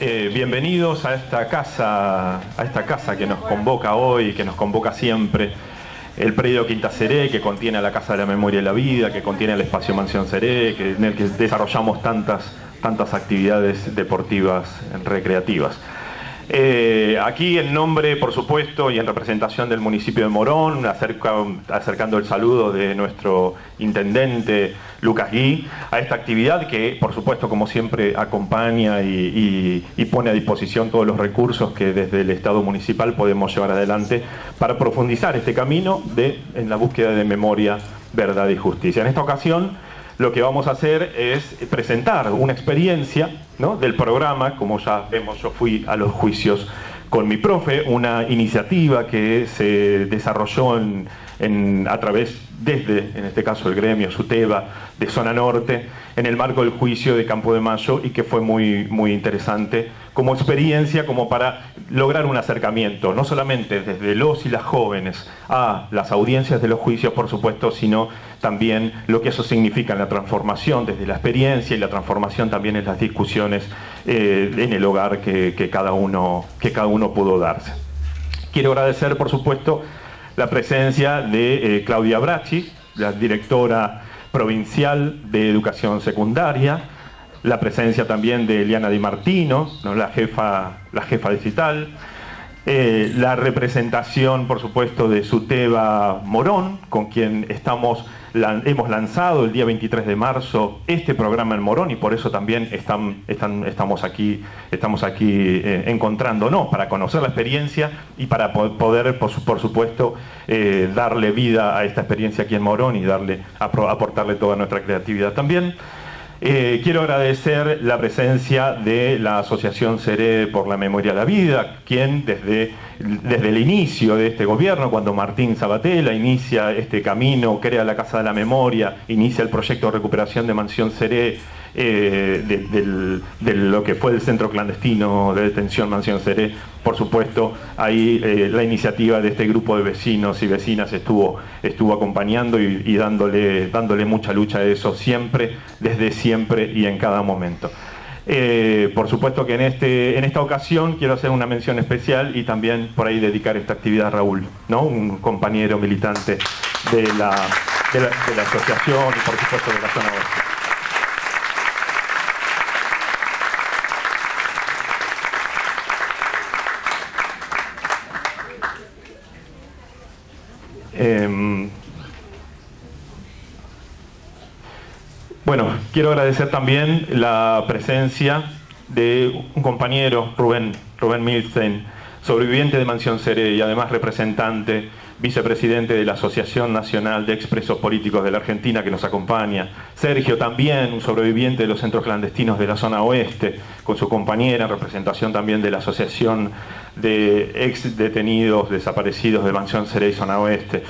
Bienvenidos a esta casa que nos convoca hoy, que nos convoca siempre. El predio Quinta Seré, que contiene a la Casa de la Memoria y la Vida, que contiene el espacio Mansión Seré, en el que desarrollamos tantas actividades deportivas, recreativas. Aquí en nombre, por supuesto, y en representación del municipio de Morón, acercando el saludo de nuestro intendente Lucas Gui a esta actividad que, por supuesto, como siempre, acompaña y pone a disposición todos los recursos que desde el Estado municipal podemos llevar adelante para profundizar este camino en la búsqueda de memoria, verdad y justicia. En esta ocasión, lo que vamos a hacer es presentar una experiencia, ¿no?, del programa. Como ya vemos, yo fui a los juicios con mi profe, una iniciativa que se desarrolló a través, en este caso, el gremio SUTEBA de Zona Norte, en el marco del juicio de Campo de Mayo, y que fue muy interesante como experiencia, como para lograr un acercamiento, no solamente desde los y las jóvenes a las audiencias de los juicios, por supuesto, sino también lo que eso significa en la transformación desde la experiencia y la transformación también en las discusiones en el hogar que cada uno pudo darse. Quiero agradecer, por supuesto, la presencia de Claudia Bracci, la directora provincial de Educación Secundaria, la presencia también de Eliana Di Martino, ¿no?, la jefa digital, la representación, por supuesto, de SUTEBA Morón, con quien hemos lanzado el día 23 de marzo este programa en Morón, y por eso también estamos aquí encontrándonos, para conocer la experiencia y para poder, por supuesto, darle vida a esta experiencia aquí en Morón y aportarle toda nuestra creatividad también. Quiero agradecer la presencia de la Asociación Seré por la Memoria de la Vida, quien desde el inicio de este gobierno, cuando Martín Sabatella inicia este camino, crea la Casa de la Memoria, inicia el proyecto de recuperación de Mansión Seré, de lo que fue el centro clandestino de detención Mansión Seré. Por supuesto, ahí la iniciativa de este grupo de vecinos y vecinas estuvo acompañando y dándole mucha lucha a eso siempre, desde siempre y en cada momento. Por supuesto que en esta ocasión quiero hacer una mención especial y también por ahí dedicar esta actividad a Raúl, ¿no?, un compañero militante de la asociación y, por supuesto, de la zona oeste. Bueno, quiero agradecer también la presencia de un compañero, Rubén Milstein, sobreviviente de Mansión Seré y además representante, vicepresidente de la Asociación Nacional de Expresos Políticos de la Argentina, que nos acompaña. Sergio también, un sobreviviente de los centros clandestinos de la zona oeste, con su compañera, en representación también de la Asociación de Ex Detenidos Desaparecidos de Mansión Seré y zona oeste.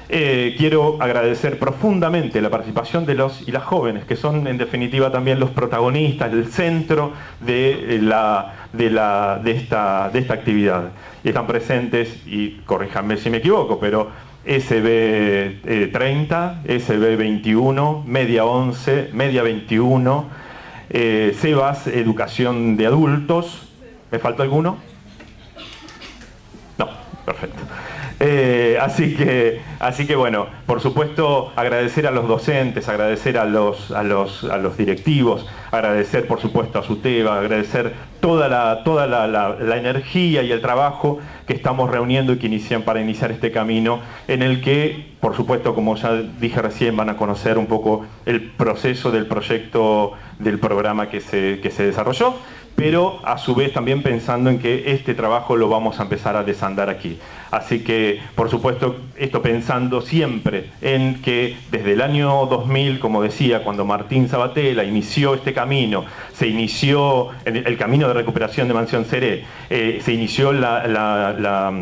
Quiero agradecer profundamente la participación de los y las jóvenes, que son en definitiva también los protagonistas, el centro de esta actividad. Y están presentes, y corríjanme si me equivoco, pero SB 30, SB 21, Media 11, Media 21, SEBAS Educación de Adultos. ¿Me falta alguno? No, perfecto. Así que bueno, por supuesto, agradecer a los docentes, agradecer a los directivos, agradecer, por supuesto, a SUTEBA, agradecer toda la energía y el trabajo que estamos reuniendo y que inician para iniciar este camino, en el que, por supuesto, como ya dije recién, van a conocer un poco el proceso del proyecto del programa que se desarrolló, pero a su vez también pensando en que este trabajo lo vamos a empezar a desandar aquí. Así que, por supuesto, esto pensando siempre en que desde el año 2000, como decía, cuando Martín Sabatella inició este camino, se inició el camino de recuperación de Mansión Seré, se inició la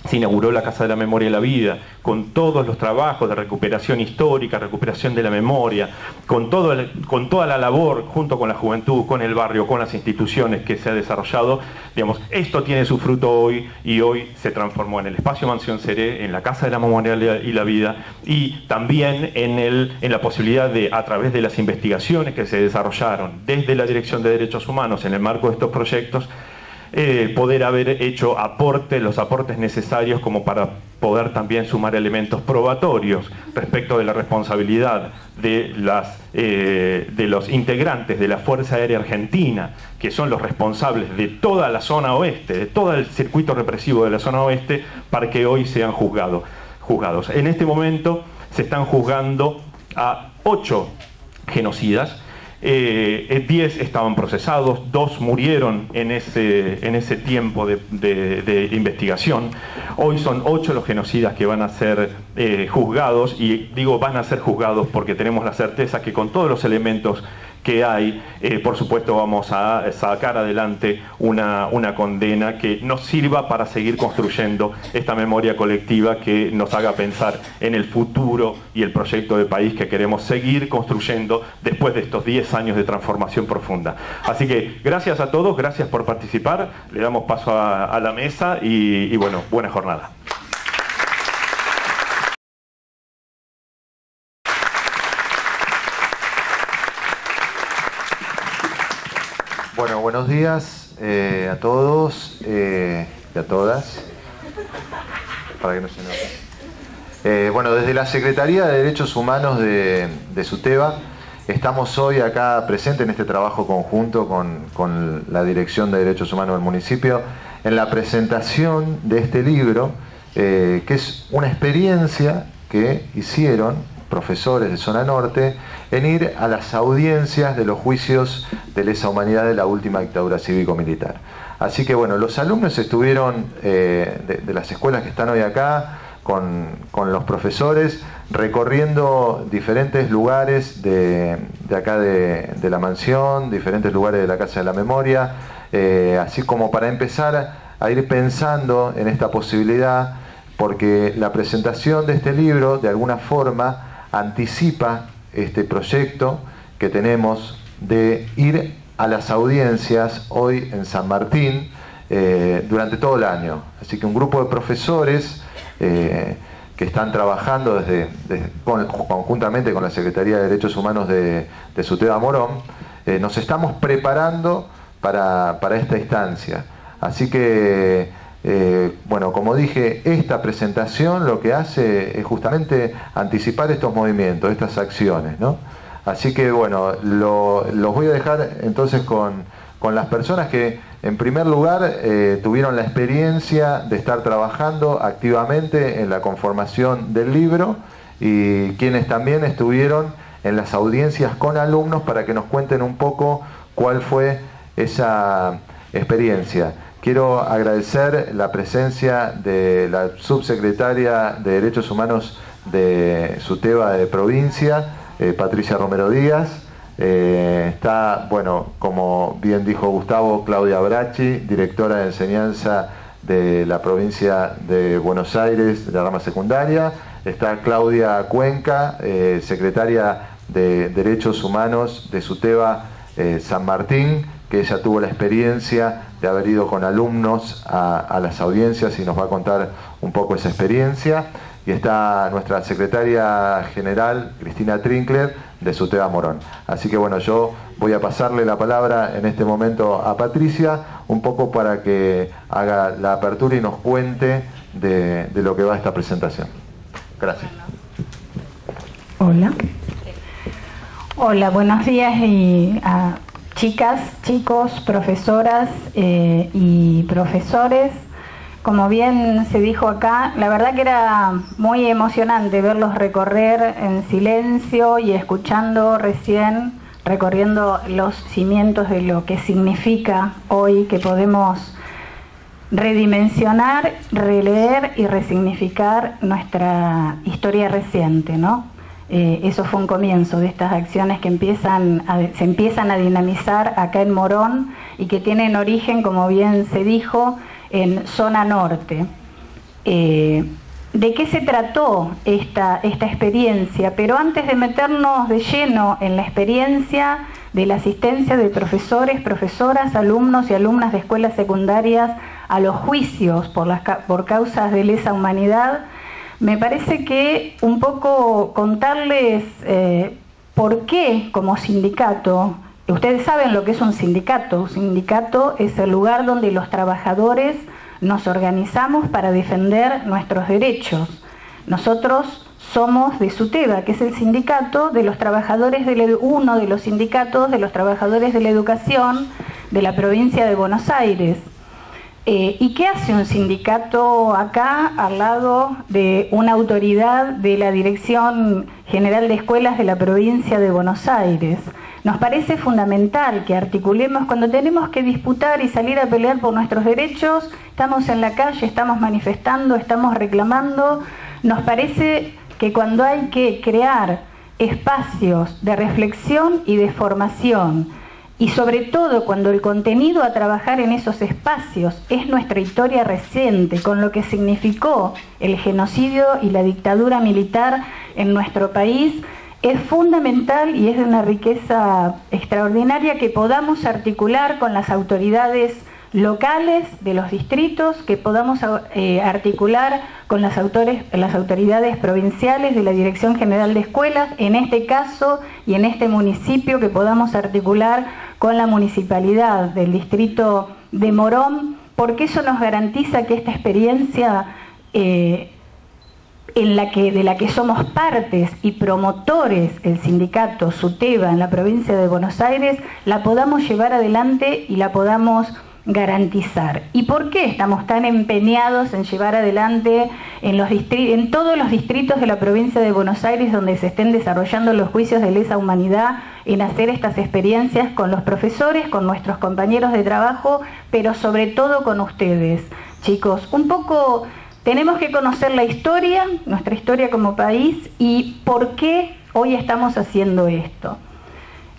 se inauguró la Casa de la Memoria y la Vida, con todos los trabajos de recuperación histórica, recuperación de la memoria, con toda la labor junto con la juventud, con el barrio, con las instituciones que se ha desarrollado. Digamos, esto tiene su fruto hoy, y hoy se transformó en el espacio Mansión Seré, en la Casa de la Memoria y la Vida, y también en la posibilidad de, a través de las investigaciones que se desarrollaron desde la Dirección de Derechos Humanos en el marco de estos proyectos, poder haber hecho los aportes necesarios como para poder también sumar elementos probatorios respecto de la responsabilidad de los integrantes de la Fuerza Aérea Argentina, que son los responsables de toda la zona oeste, de todo el circuito represivo de la zona oeste, para que hoy sean juzgados. En este momento se están juzgando a 8 genocidas. 10 estaban procesados, 2 murieron en ese tiempo de investigación. Hoy son 8 los genocidas que van a ser juzgados, y digo van a ser juzgados porque tenemos la certeza que con todos los elementos que hay, por supuesto vamos a sacar adelante una condena que nos sirva para seguir construyendo esta memoria colectiva que nos haga pensar en el futuro y el proyecto de país que queremos seguir construyendo después de estos 10 años de transformación profunda. Así que gracias a todos, gracias por participar, le damos paso a la mesa y bueno, buena jornada. Bueno, buenos días a todos y a todas. Para que no se note. Bueno, desde la Secretaría de Derechos Humanos de SUTEBA estamos hoy acá presentes en este trabajo conjunto con la Dirección de Derechos Humanos del municipio en la presentación de este libro, que es una experiencia que hicieron profesores de Zona Norte en ir a las audiencias de los juicios de lesa humanidad de la última dictadura cívico-militar. Así que bueno, los alumnos estuvieron de las escuelas que están hoy acá con los profesores recorriendo diferentes lugares de acá de la mansión, diferentes lugares de la Casa de la Memoria, así como para empezar a ir pensando en esta posibilidad, porque la presentación de este libro de alguna forma anticipa este proyecto que tenemos de ir a las audiencias hoy en San Martín durante todo el año. Así que un grupo de profesores que están trabajando conjuntamente con la Secretaría de Derechos Humanos de SUTEBA Morón, nos estamos preparando para esta instancia. Así que bueno, como dije, esta presentación lo que hace es justamente anticipar estos movimientos, estas acciones, ¿no? Así que bueno, los voy a dejar entonces con las personas que en primer lugar tuvieron la experiencia de estar trabajando activamente en la conformación del libro, y quienes también estuvieron en las audiencias con alumnos para que nos cuenten un poco cuál fue esa experiencia. Quiero agradecer la presencia de la subsecretaria de Derechos Humanos de SUTEBA de provincia, Patricia Romero Díaz. Está, bueno, como bien dijo Gustavo, Claudia Bracci, directora de enseñanza de la provincia de Buenos Aires, de la rama secundaria. Está Claudia Cuenca, secretaria de Derechos Humanos de SUTEBA San Martín, que ella tuvo la experiencia de haber ido con alumnos a las audiencias y nos va a contar un poco esa experiencia. Y está nuestra secretaria general, Cristina Trinkler, de SUTEBA Morón. Así que bueno, yo voy a pasarle la palabra en este momento a Patricia, un poco para que haga la apertura y nos cuente de lo que va esta presentación. Gracias. Hola. Hola, buenos días a chicas, chicos, profesoras y profesores. Como bien se dijo acá, la verdad que era muy emocionante verlos recorrer en silencio y escuchando recién, recorriendo los cimientos de lo que significa hoy que podemos redimensionar, releer y resignificar nuestra historia reciente, ¿no? Eso fue un comienzo de estas acciones que se empiezan a dinamizar acá en Morón y que tienen origen, como bien se dijo, en Zona Norte. de qué se trató esta experiencia, pero antes de meternos de lleno en la experiencia de la asistencia de profesores, profesoras, alumnos y alumnas de escuelas secundarias a los juicios por causas de lesa humanidad, me parece que un poco contarles por qué como sindicato. Ustedes saben lo que es un sindicato. Un sindicato es el lugar donde los trabajadores nos organizamos para defender nuestros derechos. Nosotros somos de SUTEBA, que es el sindicato de los trabajadores, uno de los sindicatos de los trabajadores de la educación de la provincia de Buenos Aires. ¿Y qué hace un sindicato acá al lado de una autoridad de la Dirección General de Escuelas de la provincia de Buenos Aires? Nos parece fundamental que articulemos cuando tenemos que disputar y salir a pelear por nuestros derechos. Estamos en la calle, estamos manifestando, estamos reclamando. Nos parece que cuando hay que crear espacios de reflexión y de formación, y sobre todo cuando el contenido a trabajar en esos espacios es nuestra historia reciente, con lo que significó el genocidio y la dictadura militar en nuestro país, es fundamental y es de una riqueza extraordinaria que podamos articular con las autoridades locales de los distritos, que podamos articular con las autoridades provinciales de la Dirección General de Escuelas, en este caso y en este municipio, que podamos articular con la municipalidad del distrito de Morón, porque eso nos garantiza que esta experiencia de la que somos partes y promotores, el sindicato SUTEBA en la provincia de Buenos Aires, la podamos llevar adelante y la podamos garantizar. ¿Y por qué estamos tan empeñados en llevar adelante en todos los distritos de la provincia de Buenos Aires donde se estén desarrollando los juicios de lesa humanidad, en hacer estas experiencias con los profesores, con nuestros compañeros de trabajo, pero sobre todo con ustedes, chicos? Un poco tenemos que conocer la historia, nuestra historia como país, y por qué hoy estamos haciendo esto.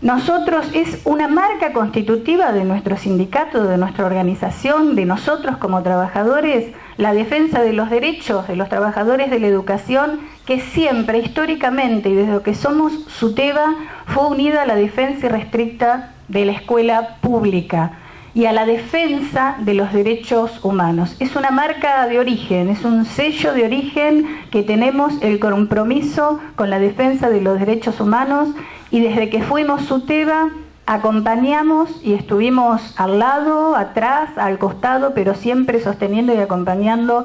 Nosotros, es una marca constitutiva de nuestro sindicato, de nuestra organización, de nosotros como trabajadores, la defensa de los derechos de los trabajadores de la educación, que siempre, históricamente y desde que somos SUTEBA, fue unida a la defensa irrestricta de la escuela pública y a la defensa de los derechos humanos. Es una marca de origen, es un sello de origen que tenemos el compromiso con la defensa de los derechos humanos, y desde que fuimos SUTEBA acompañamos y estuvimos al lado, atrás, al costado, pero siempre sosteniendo y acompañando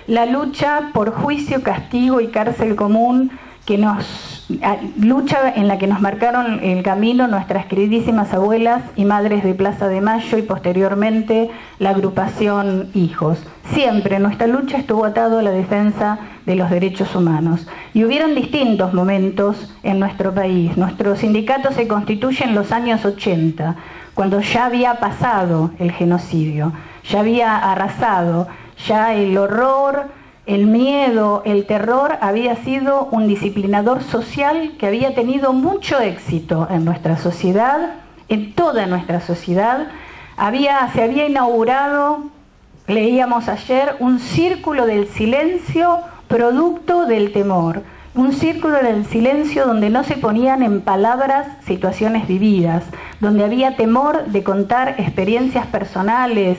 la lucha por juicio, castigo y cárcel común, lucha en la que nos marcaron el camino nuestras queridísimas abuelas y madres de Plaza de Mayo y posteriormente la agrupación Hijos. Siempre nuestra lucha estuvo atada a la defensa de los derechos humanos. Y hubieron distintos momentos en nuestro país. Nuestro sindicato se constituye en los años 80, cuando ya había pasado el genocidio, ya había arrasado, ya el horror, el miedo, el terror había sido un disciplinador social que había tenido mucho éxito en nuestra sociedad, en toda nuestra sociedad. Se había inaugurado, leíamos ayer, un círculo del silencio producto del temor. Un círculo del silencio donde no se ponían en palabras situaciones vividas, donde había temor de contar experiencias personales,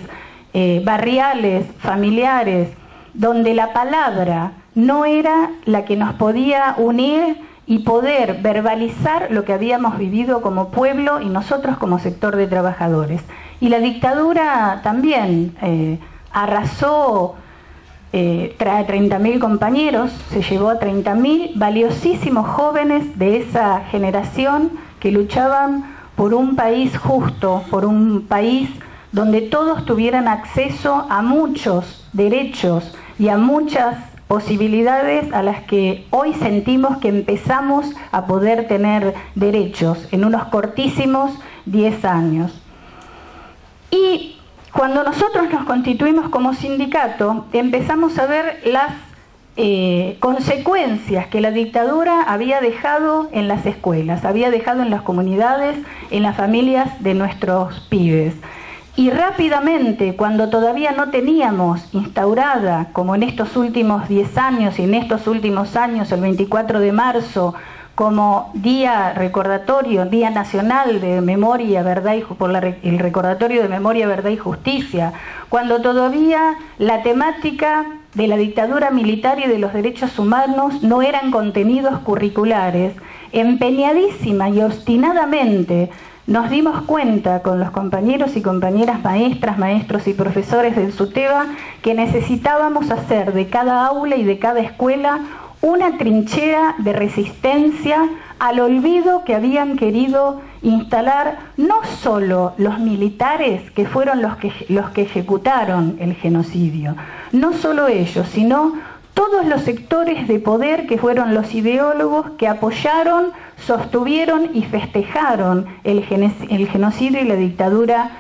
barriales, familiares, donde la palabra no era la que nos podía unir y poder verbalizar lo que habíamos vivido como pueblo y nosotros como sector de trabajadores. Y la dictadura también arrasó 30.000 compañeros, se llevó a 30.000 valiosísimos jóvenes de esa generación que luchaban por un país justo, por un país donde todos tuvieran acceso a muchos derechos y a muchas posibilidades a las que hoy sentimos que empezamos a poder tener derechos en unos cortísimos 10 años. Y cuando nosotros nos constituimos como sindicato, empezamos a ver las consecuencias que la dictadura había dejado en las escuelas, había dejado en las comunidades, en las familias de nuestros pibes. y rápidamente, cuando todavía no teníamos instaurada, como en estos últimos 10 años y en estos últimos años, el 24 de marzo, como día recordatorio, Día Nacional de Memoria, Verdad y el recordatorio de Memoria, Verdad y Justicia, cuando todavía la temática de la dictadura militar y de los derechos humanos no eran contenidos curriculares, empeñadísima y obstinadamente nos dimos cuenta con los compañeros y compañeras maestras, maestros y profesores del SUTEBA que necesitábamos hacer de cada aula y de cada escuela una trinchera de resistencia al olvido que habían querido instalar no solo los militares, que fueron los que ejecutaron el genocidio, no solo ellos, sino todos los sectores de poder que fueron los ideólogos que apoyaron, sostuvieron y festejaron el genocidio y la dictadura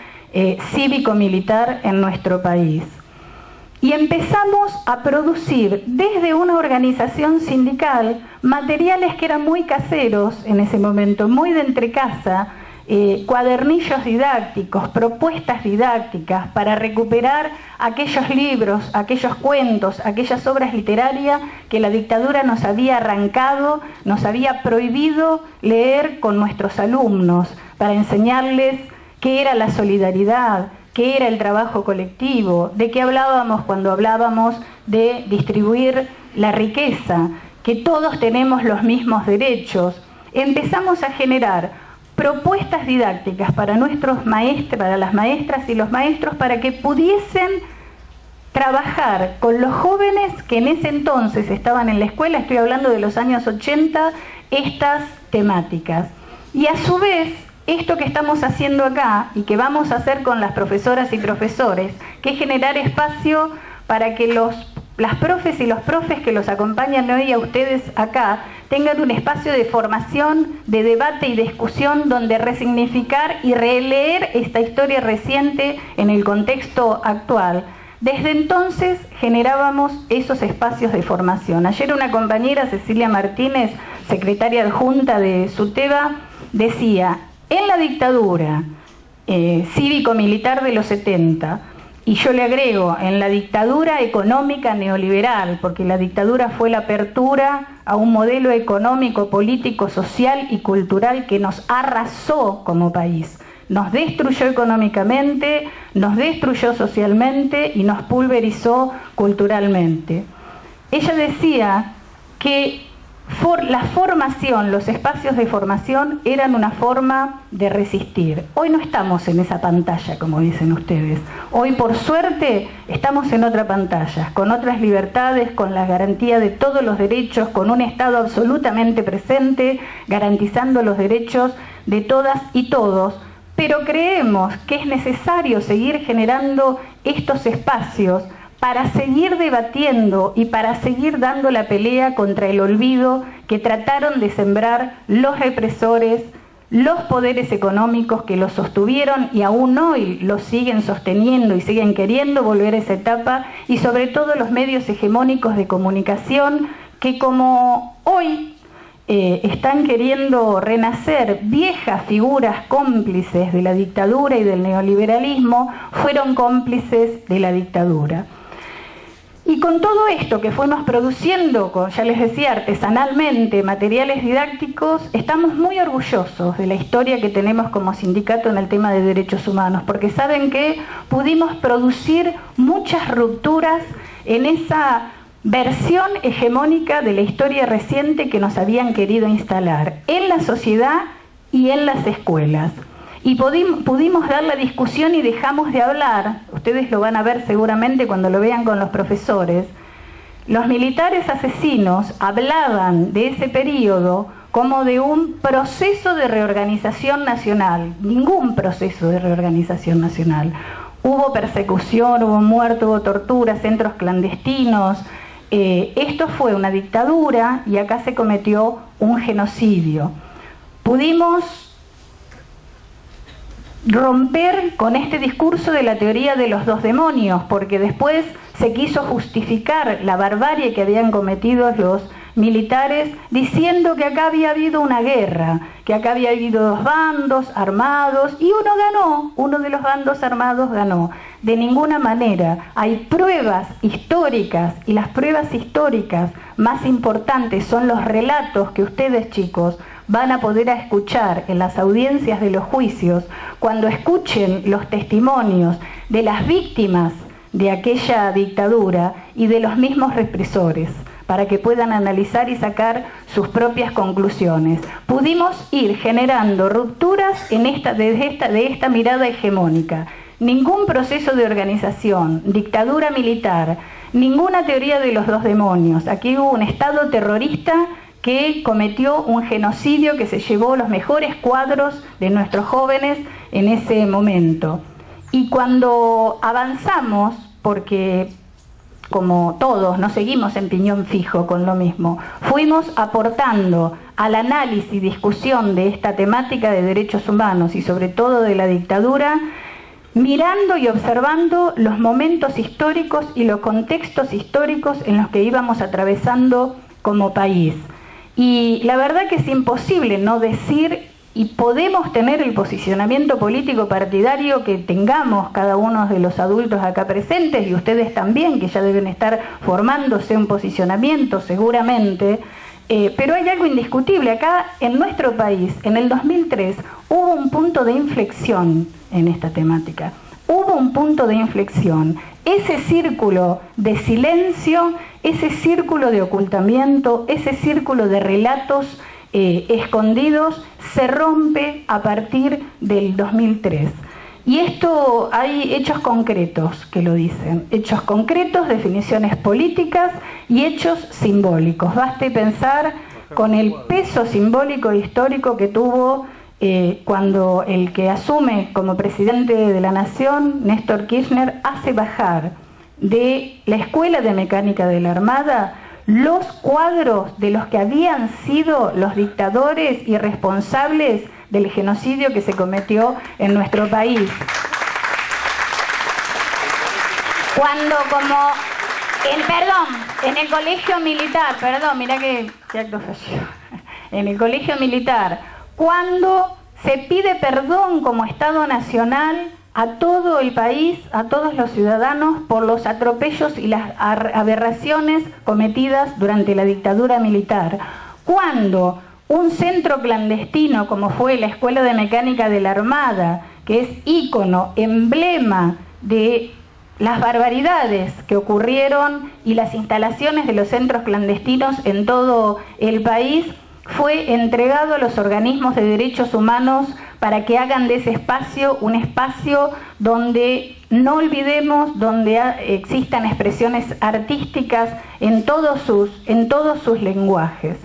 cívico-militar en nuestro país. Y empezamos a producir desde una organización sindical materiales que eran muy caseros en ese momento, muy de entrecasa, cuadernillos didácticos, propuestas didácticas para recuperar aquellos libros, aquellos cuentos, aquellas obras literarias que la dictadura nos había arrancado, nos había prohibido leer con nuestros alumnos, para enseñarles qué era la solidaridad, qué era el trabajo colectivo, de qué hablábamos cuando hablábamos de distribuir la riqueza, que todos tenemos los mismos derechos. Empezamos a generar propuestas didácticas para nuestros maestros, para las maestras y los maestros, para que pudiesen trabajar con los jóvenes que en ese entonces estaban en la escuela, estoy hablando de los años 80, estas temáticas. Y a su vez, esto que estamos haciendo acá y que vamos a hacer con las profesoras y profesores, que es generar espacio para que las profes y los profes que los acompañan hoy a ustedes acá tengan un espacio de formación, de debate y discusión donde resignificar y releer esta historia reciente en el contexto actual. Desde entonces generábamos esos espacios de formación. Ayer una compañera, Cecilia Martínez, secretaria adjunta de SUTEBA, decía: en la dictadura cívico-militar de los 70, y yo le agrego, en la dictadura económica neoliberal, porque la dictadura fue la apertura a un modelo económico, político, social y cultural que nos arrasó como país. Nos destruyó económicamente, nos destruyó socialmente y nos pulverizó culturalmente. Ella decía que la formación, los espacios de formación eran una forma de resistir. Hoy no estamos en esa pantalla, como dicen ustedes. Hoy, por suerte, estamos en otra pantalla, con otras libertades, con la garantía de todos los derechos, con un Estado absolutamente presente, garantizando los derechos de todas y todos. Pero creemos que es necesario seguir generando estos espacios para seguir debatiendo y para seguir dando la pelea contra el olvido que trataron de sembrar los represores, los poderes económicos que los sostuvieron y aún hoy los siguen sosteniendo y siguen queriendo volver a esa etapa, y sobre todo los medios hegemónicos de comunicación que, como hoy están queriendo renacer viejas figuras cómplices de la dictadura y del neoliberalismo, fueron cómplices de la dictadura. Y con todo esto que fuimos produciendo, ya les decía, artesanalmente, materiales didácticos, estamos muy orgullosos de la historia que tenemos como sindicato en el tema de derechos humanos, porque saben que pudimos producir muchas rupturas en esa versión hegemónica de la historia reciente que nos habían querido instalar en la sociedad y en las escuelas. Y pudimos dar la discusión y dejamos de hablar, ustedes lo van a ver seguramente cuando lo vean con los profesores, los militares asesinos hablaban de ese periodo como de un proceso de reorganización nacional. Ningún proceso de reorganización nacional. Hubo persecución, hubo muerte, hubo tortura, centros clandestinos. Esto fue una dictadura y acá se cometió un genocidio. Pudimos romper con este discurso de la teoría de los dos demonios, porque después se quiso justificar la barbarie que habían cometido militares diciendo que acá había habido una guerra, que acá había habido dos bandos armados y uno ganó, uno de los bandos armados ganó. De ninguna manera. Hay pruebas históricas y las pruebas históricas más importantes son los relatos que ustedes, chicos, van a poder escuchar en las audiencias de los juicios cuando escuchen los testimonios de las víctimas de aquella dictadura y de los mismos represores, para que puedan analizar y sacar sus propias conclusiones. Pudimos ir generando rupturas de esta mirada hegemónica. Ningún proceso de organización, dictadura militar, ninguna teoría de los dos demonios. Aquí hubo un Estado terrorista que cometió un genocidio que se llevó los mejores cuadros de nuestros jóvenes en ese momento. Y cuando avanzamos, porque como todos no seguimos en piñón fijo con lo mismo, fuimos aportando al análisis y discusión de esta temática de derechos humanos y sobre todo de la dictadura, mirando y observando los momentos históricos y los contextos históricos en los que íbamos atravesando como país. Y la verdad que es imposible no decir, y podemos tener el posicionamiento político partidario que tengamos cada uno de los adultos acá presentes, y ustedes también, que ya deben estar formándose un posicionamiento seguramente, pero hay algo indiscutible. Acá en nuestro país, en el 2003, hubo un punto de inflexión en esta temática. Hubo un punto de inflexión. Ese círculo de silencio, ese círculo de ocultamiento, ese círculo de relatos escondidos, se rompe a partir del 2003. Y esto hay hechos concretos que lo dicen. Hechos concretos, definiciones políticas y hechos simbólicos. Baste pensar con el peso simbólico e histórico que tuvo cuando el que asume como presidente de la Nación, Néstor Kirchner, hace bajar de la Escuela de Mecánica de la Armada los cuadros de los que habían sido los dictadores y responsables del genocidio que se cometió en nuestro país. Cuando en el colegio militar, mirá que acto fallido, en el colegio militar, cuando se pide perdón como Estado Nacional a todo el país, a todos los ciudadanos, por los atropellos y las aberraciones cometidas durante la dictadura militar. Cuando un centro clandestino como fue la Escuela de Mecánica de la Armada, que es ícono, emblema de las barbaridades que ocurrieron y las instalaciones de los centros clandestinos en todo el país, fue entregado a los organismos de derechos humanos para que hagan de ese espacio un espacio donde no olvidemos, donde existan expresiones artísticas en todos sus lenguajes.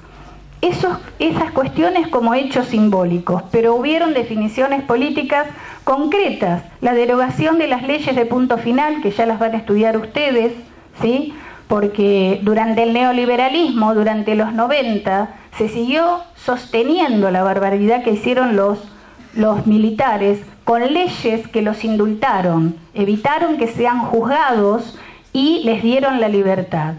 Esas cuestiones como hechos simbólicos, pero hubieron definiciones políticas concretas. La derogación de las leyes de punto final, que ya las van a estudiar ustedes, ¿sí? Porque durante el neoliberalismo, durante los 90, se siguió sosteniendo la barbaridad que hicieron los militares con leyes que los indultaron, evitaron que sean juzgados y les dieron la libertad.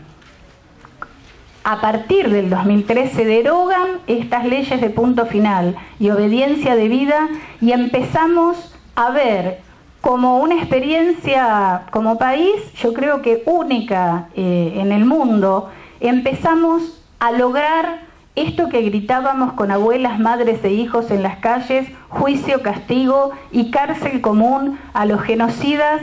A partir del 2003 se derogan estas leyes de punto final y obediencia debida, y empezamos a ver como una experiencia como país, yo creo que única en el mundo, empezamos a lograr esto que gritábamos con abuelas, madres e hijos en las calles: juicio, castigo y cárcel común a los genocidas,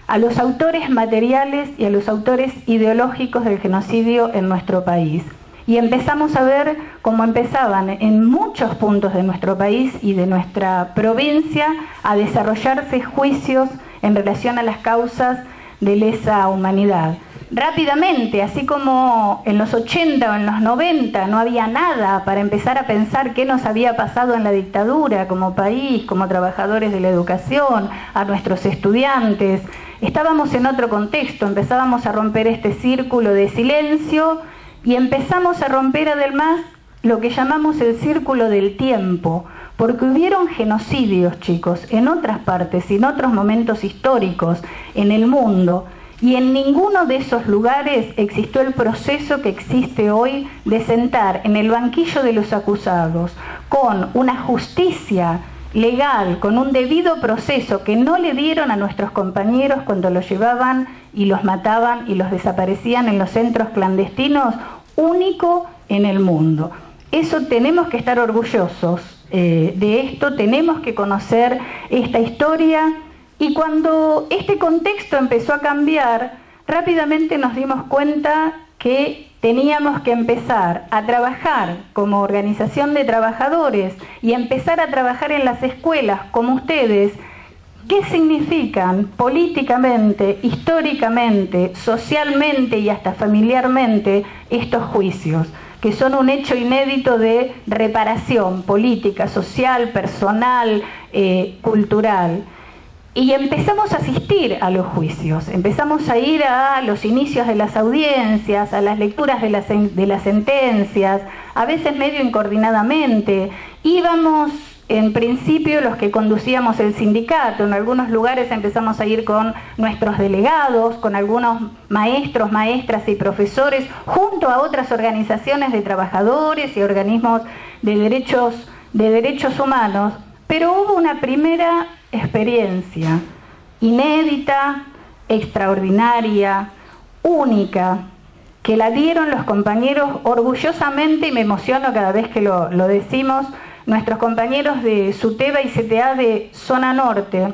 a los autores materiales y a los autores ideológicos del genocidio en nuestro país. Y empezamos a ver cómo empezaban en muchos puntos de nuestro país y de nuestra provincia a desarrollarse juicios en relación a las causas de lesa humanidad. Rápidamente, así como en los 80 o en los 90 no había nada para empezar a pensar qué nos había pasado en la dictadura como país, como trabajadores de la educación, a nuestros estudiantes, estábamos en otro contexto, empezábamos a romper este círculo de silencio y empezamos a romper además lo que llamamos el círculo del tiempo, porque hubieron genocidios, chicos, en otras partes y en otros momentos históricos en el mundo, Y en ninguno de esos lugares existió el proceso que existe hoy de sentar en el banquillo de los acusados con una justicia legal, con un debido proceso que no le dieron a nuestros compañeros cuando los llevaban y los mataban y los desaparecían en los centros clandestinos, único en el mundo. Eso tenemos que estar orgullosos de esto, tenemos que conocer esta historia. Y cuando este contexto empezó a cambiar, rápidamente nos dimos cuenta que teníamos que empezar a trabajar como organización de trabajadores y empezar a trabajar en las escuelas como ustedes. ¿Qué significan políticamente, históricamente, socialmente y hasta familiarmente estos juicios? Que son un hecho inédito de reparación política, social, personal, cultural. Y empezamos a asistir a los juicios, empezamos a ir a los inicios de las audiencias, a las lecturas de las sentencias, a veces medio incoordinadamente. Íbamos, en principio, los que conducíamos el sindicato, en algunos lugares empezamos a ir con nuestros delegados, con algunos maestros, maestras y profesores, junto a otras organizaciones de trabajadores y organismos de derechos humanos. Pero hubo una primera experiencia inédita, extraordinaria, única, que la dieron los compañeros orgullosamente, y me emociono cada vez que lo decimos, nuestros compañeros de SUTEBA y CTA de Zona Norte,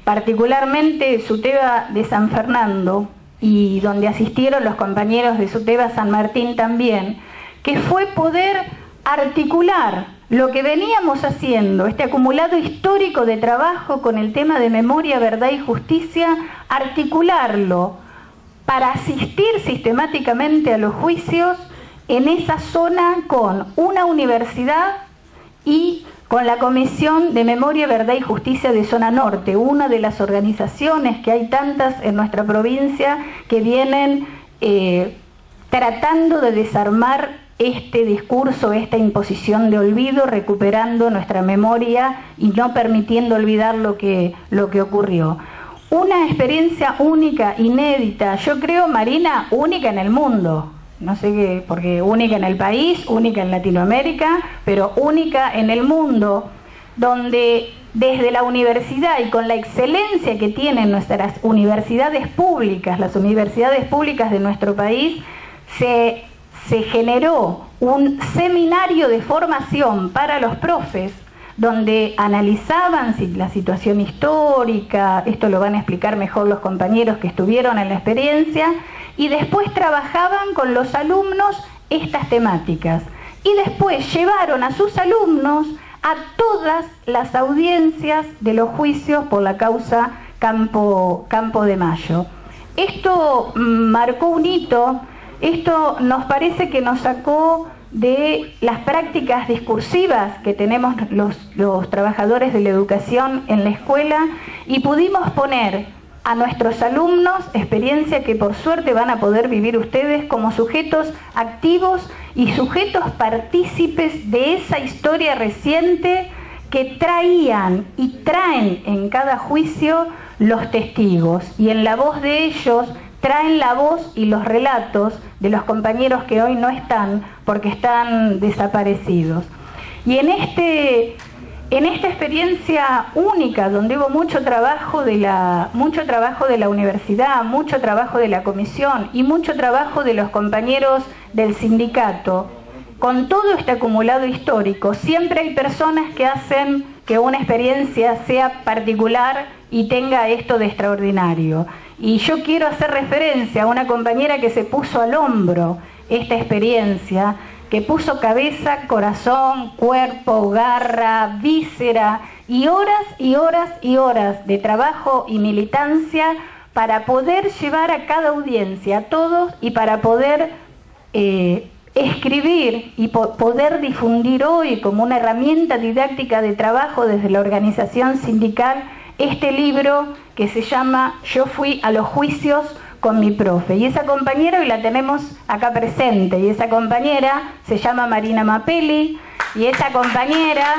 particularmente SUTEBA de San Fernando, y donde asistieron los compañeros de SUTEBA San Martín también, que fue poder articular lo que veníamos haciendo, este acumulado histórico de trabajo con el tema de memoria, verdad y justicia, articularlo para asistir sistemáticamente a los juicios en esa zona con una universidad y con la Comisión de Memoria, Verdad y Justicia de Zona Norte, una de las organizaciones que hay tantas en nuestra provincia que vienen tratando de desarmar este discurso, esta imposición de olvido, recuperando nuestra memoria y no permitiendo olvidar lo que ocurrió. Una experiencia única, inédita, yo creo, Marina, única en el mundo. No sé qué, porque única en el país, única en Latinoamérica, pero única en el mundo, donde desde la universidad y con la excelencia que tienen nuestras universidades públicas, las universidades públicas de nuestro país, se generó un seminario de formación para los profes, donde analizaban la situación histórica, esto lo van a explicar mejor los compañeros que estuvieron en la experiencia, y después trabajaban con los alumnos estas temáticas. Y después llevaron a sus alumnos a todas las audiencias de los juicios por la causa Campo de Mayo. Esto marcó un hito. Esto nos parece que nos sacó de las prácticas discursivas que tenemos los trabajadores de la educación en la escuela y pudimos poner a nuestros alumnos experiencia que por suerte van a poder vivir ustedes como sujetos activos y sujetos partícipes de esa historia reciente que traían y traen en cada juicio los testigos, y en la voz de ellos traen la voz y los relatos de los compañeros que hoy no están porque están desaparecidos. Y en esta experiencia única, donde hubo mucho trabajo de la universidad, mucho trabajo de la comisión y mucho trabajo de los compañeros del sindicato, con todo este acumulado histórico, siempre hay personas que hacen que una experiencia sea particular y tenga esto de extraordinario. Y yo quiero hacer referencia a una compañera que se puso al hombro esta experiencia, que puso cabeza, corazón, cuerpo, garra, víscera y horas y horas y horas de trabajo y militancia para poder llevar a cada audiencia, a todos, y para poder escribir y poder difundir hoy como una herramienta didáctica de trabajo desde la organización sindical este libro que se llama Yo fui a los juicios con mi profe. Y esa compañera hoy la tenemos acá presente, y esa compañera se llama Marina Mapelli, y esa compañera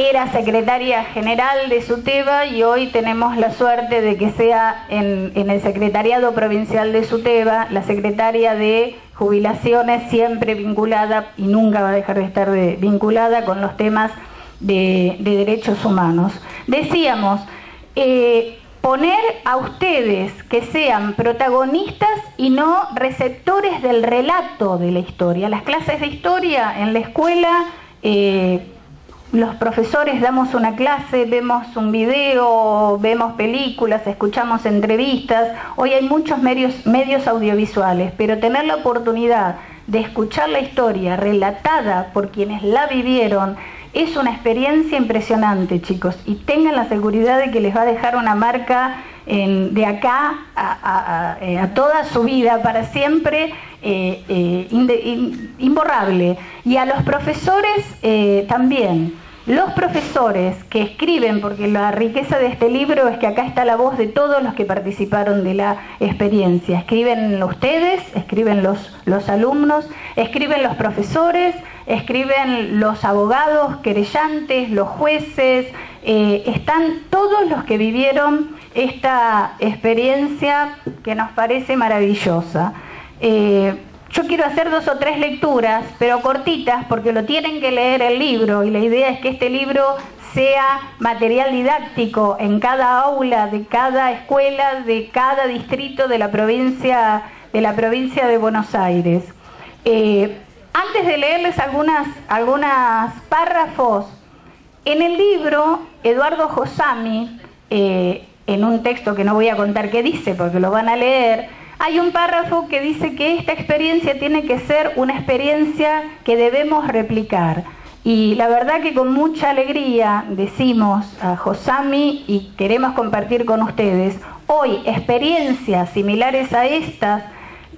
era secretaria general de SUTEBA y hoy tenemos la suerte de que sea en el Secretariado Provincial de SUTEBA la secretaria de Jubilaciones, siempre vinculada y nunca va a dejar de estar vinculada con los temas de derechos humanos. Decíamos, poner a ustedes que sean protagonistas y no receptores del relato de la historia. Las clases de historia en la escuela, los profesores damos una clase, vemos un video, vemos películas, escuchamos entrevistas. Hoy hay muchos medios audiovisuales, pero tener la oportunidad de escuchar la historia relatada por quienes la vivieron es una experiencia impresionante, chicos, y tengan la seguridad de que les va a dejar una marca de acá a toda su vida, para siempre, imborrable. Y a los profesores también. Los profesores que escriben, porque la riqueza de este libro es que acá está la voz de todos los que participaron de la experiencia. Escriben ustedes, escriben los alumnos, escriben los profesores, escriben los abogados, querellantes, los jueces, están todos los que vivieron esta experiencia que nos parece maravillosa. Yo quiero hacer 2 o 3 lecturas, pero cortitas, porque lo tienen que leer el libro, y la idea es que este libro sea material didáctico en cada aula, de cada escuela, de cada distrito de la provincia de Buenos Aires. Antes de leerles algunos párrafos, en el libro, Eduardo Josami, en un texto que no voy a contar qué dice, porque lo van a leer, hay un párrafo que dice que esta experiencia tiene que ser una experiencia que debemos replicar. Y la verdad que con mucha alegría decimos a Josami y queremos compartir con ustedes, hoy experiencias similares a estas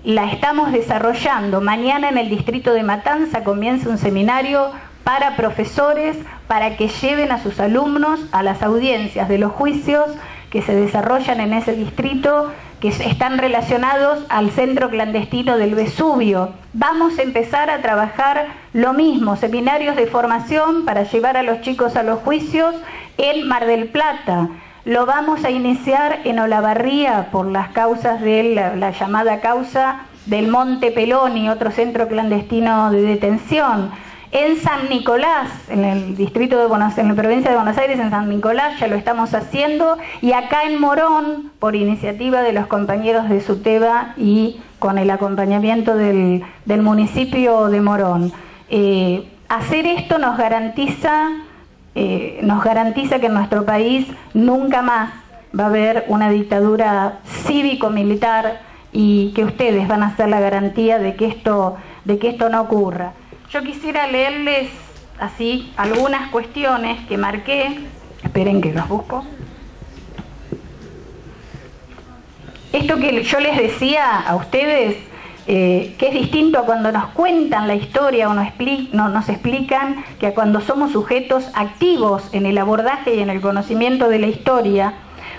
la estamos desarrollando. Mañana en el distrito de Matanza comienza un seminario para profesores, para que lleven a sus alumnos a las audiencias de los juicios que se desarrollan en ese distrito, que están relacionados al centro clandestino del Vesubio. Vamos a empezar a trabajar lo mismo, seminarios de formación para llevar a los chicos a los juicios en Mar del Plata. Lo vamos a iniciar en Olavarría por las causas de la llamada causa del Monte Peloni, otro centro clandestino de detención. En San Nicolás, en el distrito de en la provincia de Buenos Aires, en San Nicolás ya lo estamos haciendo, y acá en Morón, por iniciativa de los compañeros de SUTEBA y con el acompañamiento del municipio de Morón. Hacer esto nos garantiza que en nuestro país nunca más va a haber una dictadura cívico-militar, y que ustedes van a ser la garantía de que esto no ocurra. Yo quisiera leerles así algunas cuestiones que marqué. Esperen que los busco. Esto que yo les decía a ustedes, que es distinto a cuando nos cuentan la historia o nos explican, que a cuando somos sujetos activos en el abordaje y en el conocimiento de la historia.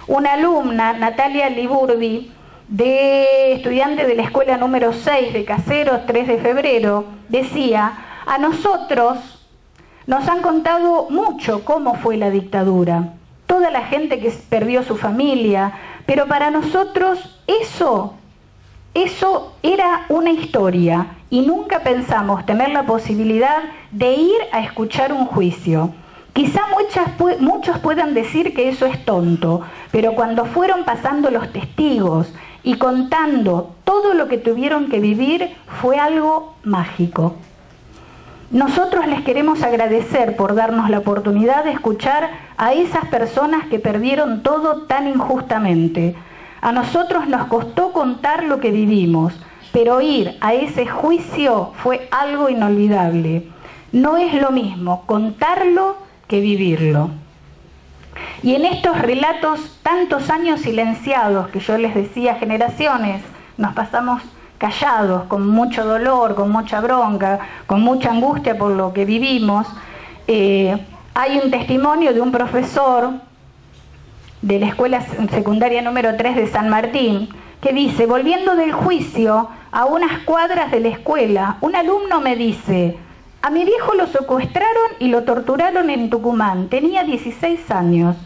Una alumna, Natalia Liburdi, estudiante de la escuela número 6 de Caseros, 3 de febrero, decía: a nosotros nos han contado mucho cómo fue la dictadura, toda la gente que perdió su familia, pero para nosotros eso era una historia, y nunca pensamos tener la posibilidad de ir a escuchar un juicio. Quizá muchos puedan decir que eso es tonto, pero cuando fueron pasando los testigos y contando todo lo que tuvieron que vivir, fue algo mágico. Nosotros les queremos agradecer por darnos la oportunidad de escuchar a esas personas que perdieron todo tan injustamente. A nosotros nos costó contar lo que vivimos, pero ir a ese juicio fue algo inolvidable. No es lo mismo contarlo que vivirlo. Y en estos relatos, tantos años silenciados, que yo les decía, generaciones, nos pasamos callados, con mucho dolor, con mucha bronca, con mucha angustia por lo que vivimos. Hay un testimonio de un profesor de la escuela secundaria número 3 de San Martín, que dice: volviendo del juicio a unas cuadras de la escuela, un alumno me dice: A mi viejo lo secuestraron y lo torturaron en Tucumán. Tenía 16 años.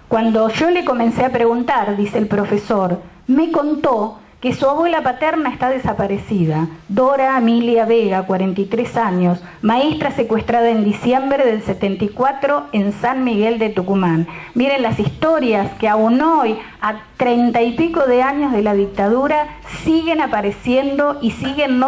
Cuando yo le comencé a preguntar, dice el profesor, me contó que su abuela paterna está desaparecida. Dora Emilia Vega, 43 años, maestra secuestrada en diciembre del 74 en San Miguel de Tucumán. Miren las historias que aún hoy, a 30 y pico de años de la dictadura, siguen apareciendo y siguen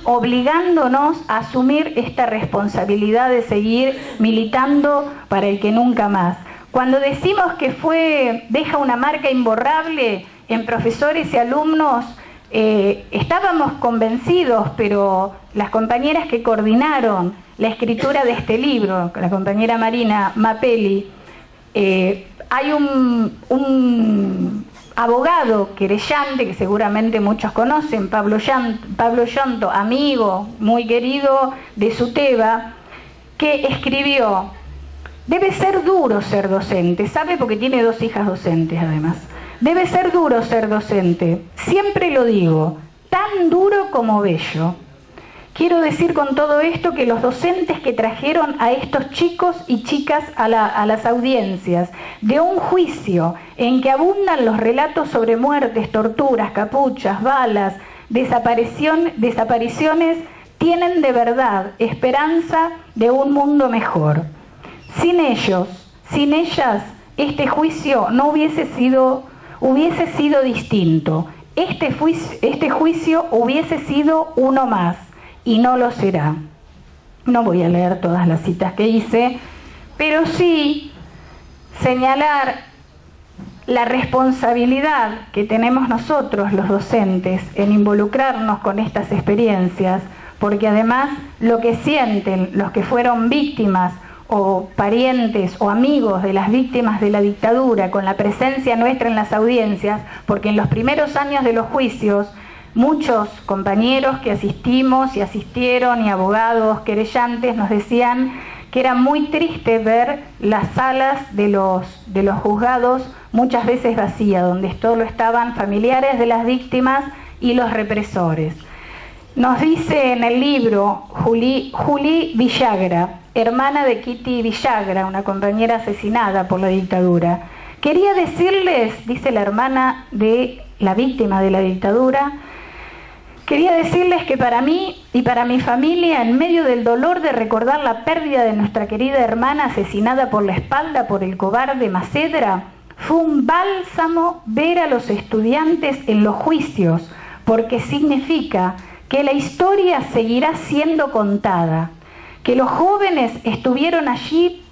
obligándonos a asumir esta responsabilidad de seguir militando para el que nunca más. Cuando decimos que deja una marca imborrable en profesores y alumnos, estábamos convencidos, pero las compañeras que coordinaron la escritura de este libro, la compañera Marina Mapelli, hay un abogado querellante que seguramente muchos conocen, Pablo Yonto, amigo muy querido de Suteba, que escribió: debe ser duro ser docente, ¿sabe? Porque tiene 2 hijas docentes además. Debe ser duro ser docente, siempre lo digo, tan duro como bello. Quiero decir con todo esto que los docentes que trajeron a estos chicos y chicas a las audiencias de un juicio en que abundan los relatos sobre muertes, torturas, capuchas, balas, desapariciones, tienen de verdad esperanza de un mundo mejor. Sin ellos, sin ellas, este juicio no hubiese sido distinto. Este juicio hubiese sido uno más y no lo será. No voy a leer todas las citas que hice, pero sí señalar la responsabilidad que tenemos nosotros, los docentes, en involucrarnos con estas experiencias, porque además lo que sienten los que fueron víctimas o parientes o amigos de las víctimas de la dictadura, con la presencia nuestra en las audiencias, porque en los primeros años de los juicios, muchos compañeros que asistimos y asistieron, y abogados, querellantes, nos decían que era muy triste ver las salas de los juzgados muchas veces vacías, donde solo estaban familiares de las víctimas y los represores. Nos dice en el libro Juli Villagra, hermana de Kitty Villagra, una compañera asesinada por la dictadura. Quería decirles, dice la hermana de la víctima de la dictadura, quería decirles que para mí y para mi familia, en medio del dolor de recordar la pérdida de nuestra querida hermana asesinada por la espalda por el cobarde Macedra, fue un bálsamo ver a los estudiantes en los juicios, porque significa que la historia seguirá siendo contada, que los jóvenes estuvieron allí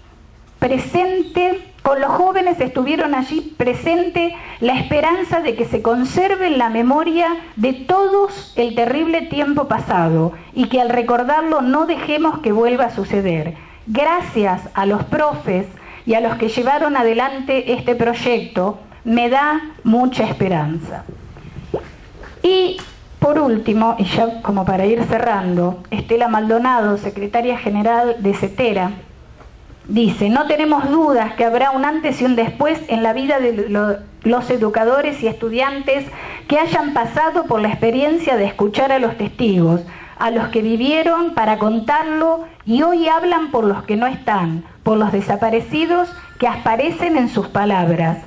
presente, con los jóvenes estuvieron allí presente la esperanza de que se conserve en la memoria de todos el terrible tiempo pasado y que al recordarlo no dejemos que vuelva a suceder. Gracias a los profes y a los que llevaron adelante este proyecto, me da mucha esperanza. Y por último, y ya como para ir cerrando, Estela Maldonado, secretaria general de CETERA, dice: no tenemos dudas que habrá un antes y un después en la vida de los educadores y estudiantes que hayan pasado por la experiencia de escuchar a los testigos, a los que vivieron para contarlo y hoy hablan por los que no están, por los desaparecidos que aparecen en sus palabras.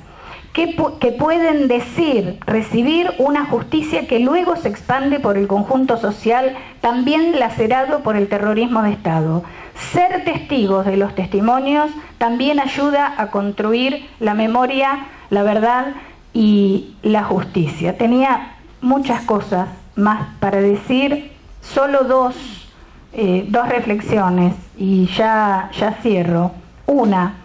Que pueden recibir una justicia que luego se expande por el conjunto social, también lacerado por el terrorismo de Estado. Ser testigos de los testimonios también ayuda a construir la memoria, la verdad y la justicia. Tenía muchas cosas más para decir, solo dos reflexiones y ya cierro. Una,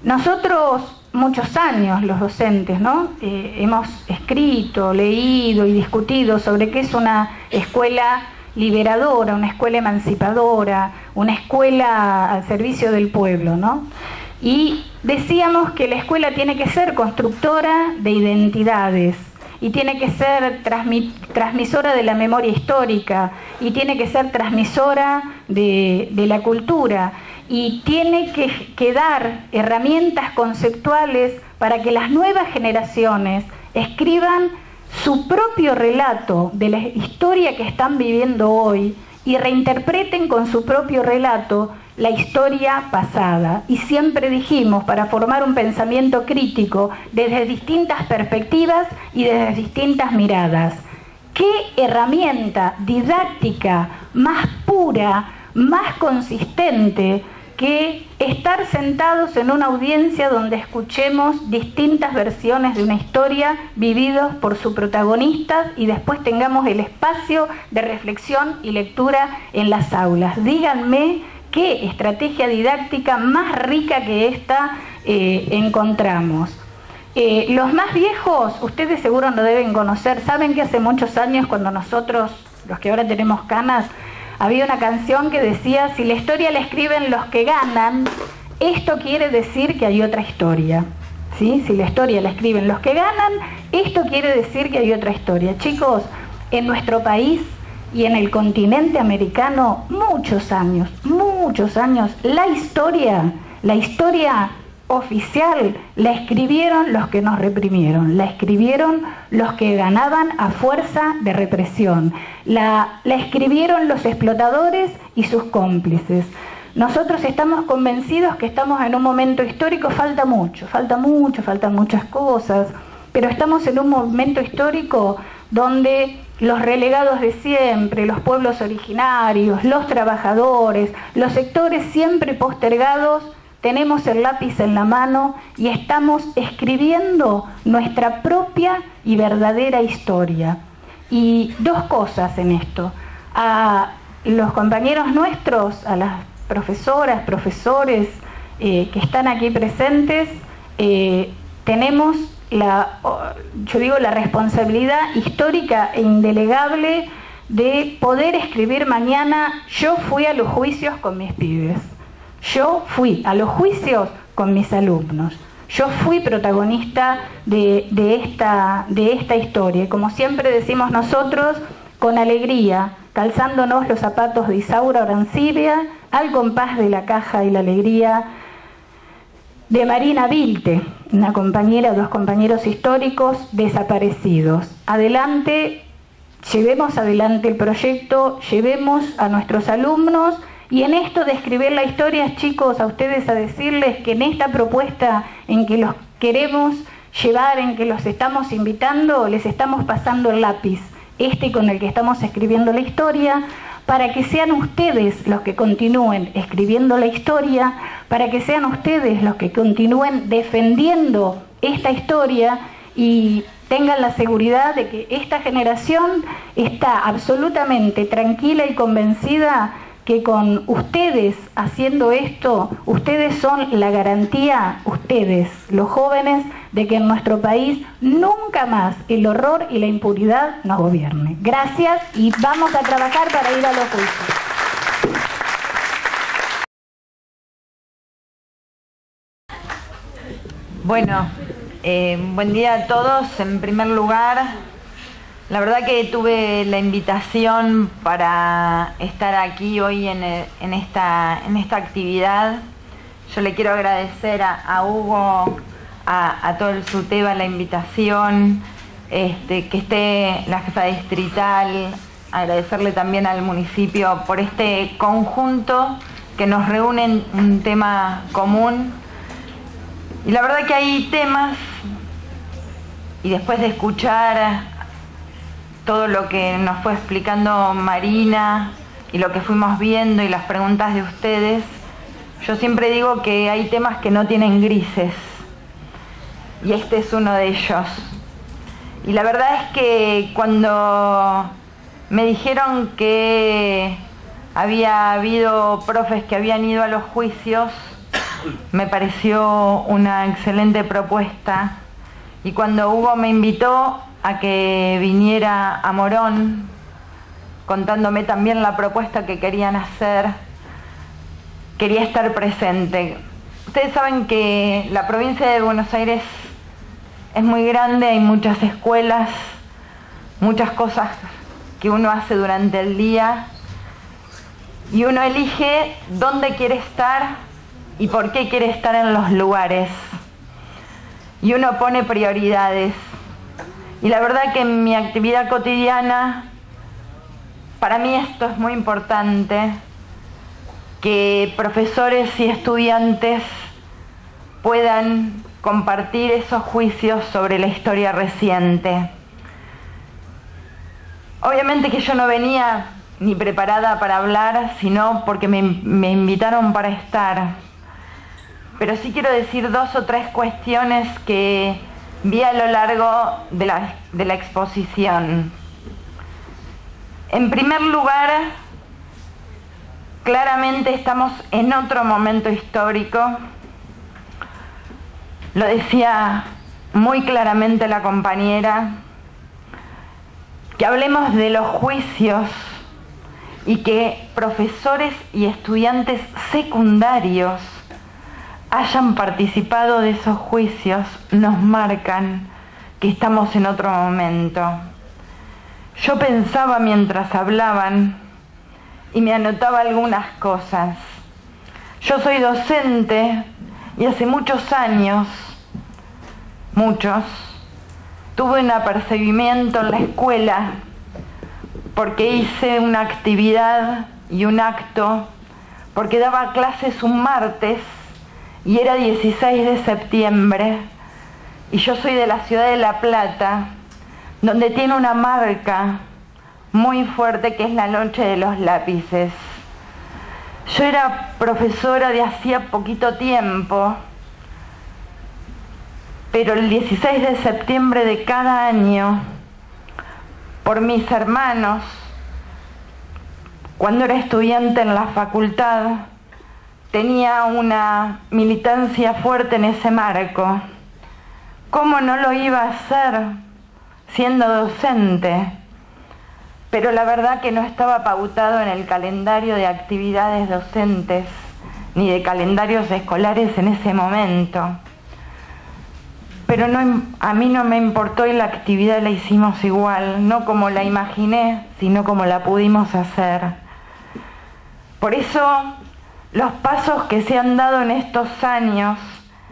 nosotros muchos años los docentes, ¿no? Hemos escrito, leído y discutido sobre qué es una escuela liberadora, una escuela emancipadora, una escuela al servicio del pueblo, ¿no? Y decíamos que la escuela tiene que ser constructora de identidades y tiene que ser transmisora de la memoria histórica y tiene que ser transmisora de la cultura. Y tiene que dar herramientas conceptuales para que las nuevas generaciones escriban su propio relato de la historia que están viviendo hoy y reinterpreten con su propio relato la historia pasada. Y siempre dijimos, para formar un pensamiento crítico desde distintas perspectivas y desde distintas miradas. ¿Qué herramienta didáctica más pura, más consistente que estar sentados en una audiencia donde escuchemos distintas versiones de una historia vividos por su protagonista y después tengamos el espacio de reflexión y lectura en las aulas? Díganme qué estrategia didáctica más rica que esta encontramos. Los más viejos, ustedes seguro no deben conocer, saben que hace muchos años, cuando nosotros, los que ahora tenemos canas, había una canción que decía: si la historia la escriben los que ganan, esto quiere decir que hay otra historia. ¿Sí? Si la historia la escriben los que ganan, esto quiere decir que hay otra historia. Chicos, en nuestro país y en el continente americano, muchos años, la historia oficial la escribieron los que nos reprimieron, la escribieron los que ganaban a fuerza de represión, la escribieron los explotadores y sus cómplices. Nosotros estamos convencidos que estamos en un momento histórico, faltan muchas cosas, pero estamos en un momento histórico donde los relegados de siempre, los pueblos originarios, los trabajadores, los sectores siempre postergados, tenemos el lápiz en la mano y estamos escribiendo nuestra propia y verdadera historia. Y dos cosas en esto. A los compañeros nuestros, a las profesoras, profesores que están aquí presentes, tenemos la responsabilidad histórica e indelegable de poder escribir mañana: yo fui a los juicios con mis pibes. Yo fui a los juicios con mis alumnos. Yo fui protagonista de esta historia. Como siempre decimos nosotros, con alegría, calzándonos los zapatos de Isaura Orancibia, al compás de la caja y la alegría de Marina Vilte, una compañera, dos compañeros históricos desaparecidos. Adelante, llevemos adelante el proyecto, llevemos a nuestros alumnos. Y en esto de escribir la historia, chicos, a ustedes a decirles que en esta propuesta en que los queremos llevar, en que los estamos invitando, les estamos pasando el lápiz, con el que estamos escribiendo la historia, para que sean ustedes los que continúen escribiendo la historia, para que sean ustedes los que continúen defendiendo esta historia y tengan la seguridad de que esta generación está absolutamente tranquila y convencida que con ustedes haciendo esto, ustedes son la garantía, ustedes, los jóvenes, de que en nuestro país nunca más el horror y la impunidad nos gobierne. Gracias y vamos a trabajar para ir a los juicios. Bueno, buen día a todos. En primer lugar, la verdad que tuve la invitación para estar aquí hoy en esta actividad. Yo le quiero agradecer a Hugo, a todo el SUTEBA la invitación, que esté la jefa distrital, agradecerle también al municipio por este conjunto que nos reúne en un tema común. Y la verdad que hay temas, y después de escuchar todo lo que nos fue explicando Marina y lo que fuimos viendo y las preguntas de ustedes, yo siempre digo que hay temas que no tienen grises, y este es uno de ellos. Y la verdad es que cuando me dijeron que había habido profes que habían ido a los juicios, me pareció una excelente propuesta, y cuando Hugo me invitó a que viniera a Morón, contándome también la propuesta que querían hacer, quería estar presente. Ustedes saben que la provincia de Buenos Aires es muy grande, hay muchas escuelas, muchas cosas que uno hace durante el día, y uno elige dónde quiere estar y por qué quiere estar en los lugares, y uno pone prioridades. Y la verdad que en mi actividad cotidiana Para mí esto es muy importante, que profesores y estudiantes puedan compartir esos juicios sobre la historia reciente. Obviamente que yo no venía ni preparada para hablar, sino porque me invitaron para estar. Pero sí quiero decir 2 o 3 cuestiones que vi a lo largo de la exposición. En primer lugar, claramente estamos en otro momento histórico. Lo decía muy claramente la compañera, que hablemos de los juicios y que profesores y estudiantes secundarios hayan participado de esos juicios nos marcan que estamos en otro momento. Yo pensaba mientras hablaban y me anotaba algunas cosas. Yo soy docente y hace muchos años, tuve un apercibimiento en la escuela porque hice una actividad y un acto, porque daba clases un martes y era 16 de septiembre y yo soy de la ciudad de La Plata, donde tiene una marca muy fuerte que es la noche de los lápices. Yo era profesora de hacía poquito tiempo, pero el 16 de septiembre de cada año, por mis hermanos, cuando era estudiante en la facultad, tenía una militancia fuerte en ese marco. ¿Cómo no lo iba a hacer siendo docente? Pero la verdad que no estaba pautado en el calendario de actividades docentes ni de calendarios escolares en ese momento. Pero a mí no me importó y la actividad la hicimos igual, no como la imaginé, sino como la pudimos hacer. Por eso, los pasos que se han dado en estos años,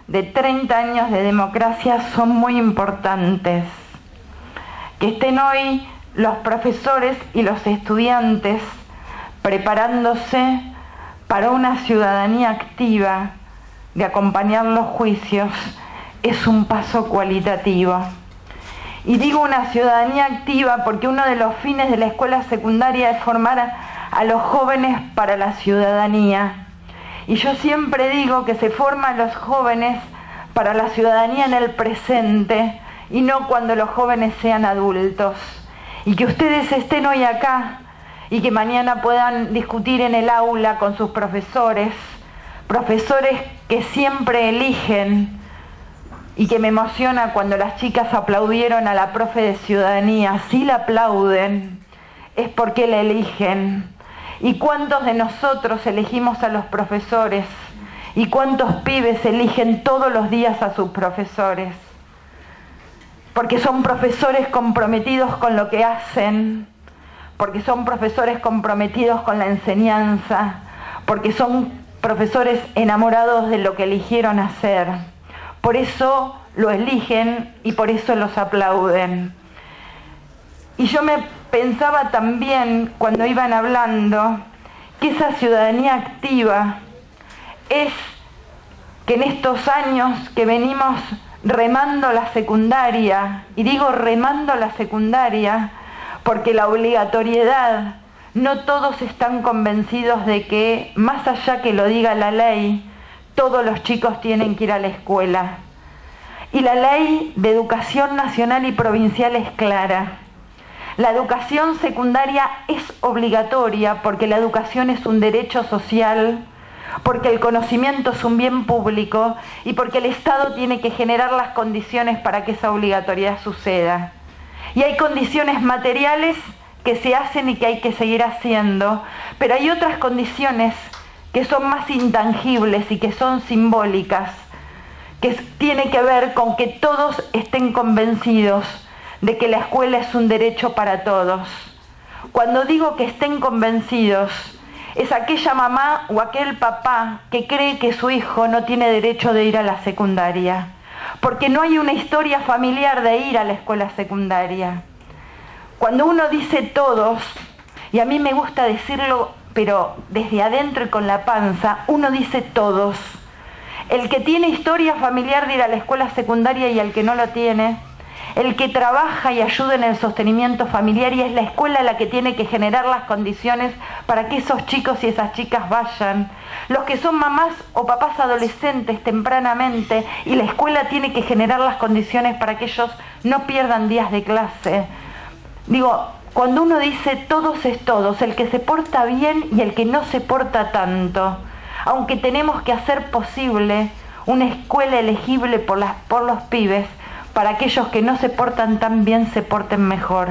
de 30 años de democracia, son muy importantes. Que estén hoy los profesores y los estudiantes preparándose para una ciudadanía activa de acompañar los juicios es un paso cualitativo. Y digo una ciudadanía activa porque uno de los fines de la escuela secundaria es formar a los jóvenes para la ciudadanía. Y yo siempre digo que se forma a los jóvenes para la ciudadanía en el presente y no cuando los jóvenes sean adultos. Y que ustedes estén hoy acá y que mañana puedan discutir en el aula con sus profesores que siempre eligen, y que me emociona cuando las chicas aplaudieron a la profe de ciudadanía. Si la aplauden es porque la eligen. ¿Y cuántos de nosotros elegimos a los profesores? ¿Y cuántos pibes eligen todos los días a sus profesores? Porque son profesores comprometidos con lo que hacen, porque son profesores comprometidos con la enseñanza, porque son profesores enamorados de lo que eligieron hacer. Por eso lo eligen y por eso los aplauden. Y yo me pensaba también, cuando iban hablando, que esa ciudadanía activa es que en estos años que venimos remando la secundaria, y digo remando la secundaria porque la obligatoriedad, no todos están convencidos de que, más allá que lo diga la ley, todos los chicos tienen que ir a la escuela. Y la ley de educación nacional y provincial es clara. La educación secundaria es obligatoria porque la educación es un derecho social, porque el conocimiento es un bien público y porque el Estado tiene que generar las condiciones para que esa obligatoriedad suceda. Y hay condiciones materiales que se hacen y que hay que seguir haciendo, pero hay otras condiciones que son más intangibles y que son simbólicas, que tiene que ver con que todos estén convencidos de que la escuela es un derecho para todos. Cuando digo que estén convencidos, es aquella mamá o aquel papá que cree que su hijo no tiene derecho de ir a la secundaria, porque no hay una historia familiar de ir a la escuela secundaria. Cuando uno dice todos, y a mí me gusta decirlo, pero desde adentro y con la panza, uno dice todos. El que tiene historia familiar de ir a la escuela secundaria y el que no lo tiene, el que trabaja y ayuda en el sostenimiento familiar, y es la escuela la que tiene que generar las condiciones para que esos chicos y esas chicas vayan. Los que son mamás o papás adolescentes tempranamente, y la escuela tiene que generar las condiciones para que ellos no pierdan días de clase. Digo, cuando uno dice todos es todos, el que se porta bien y el que no se porta tanto, aunque tenemos que hacer posible una escuela elegible por los pibes, para aquellos que no se portan tan bien se porten mejor.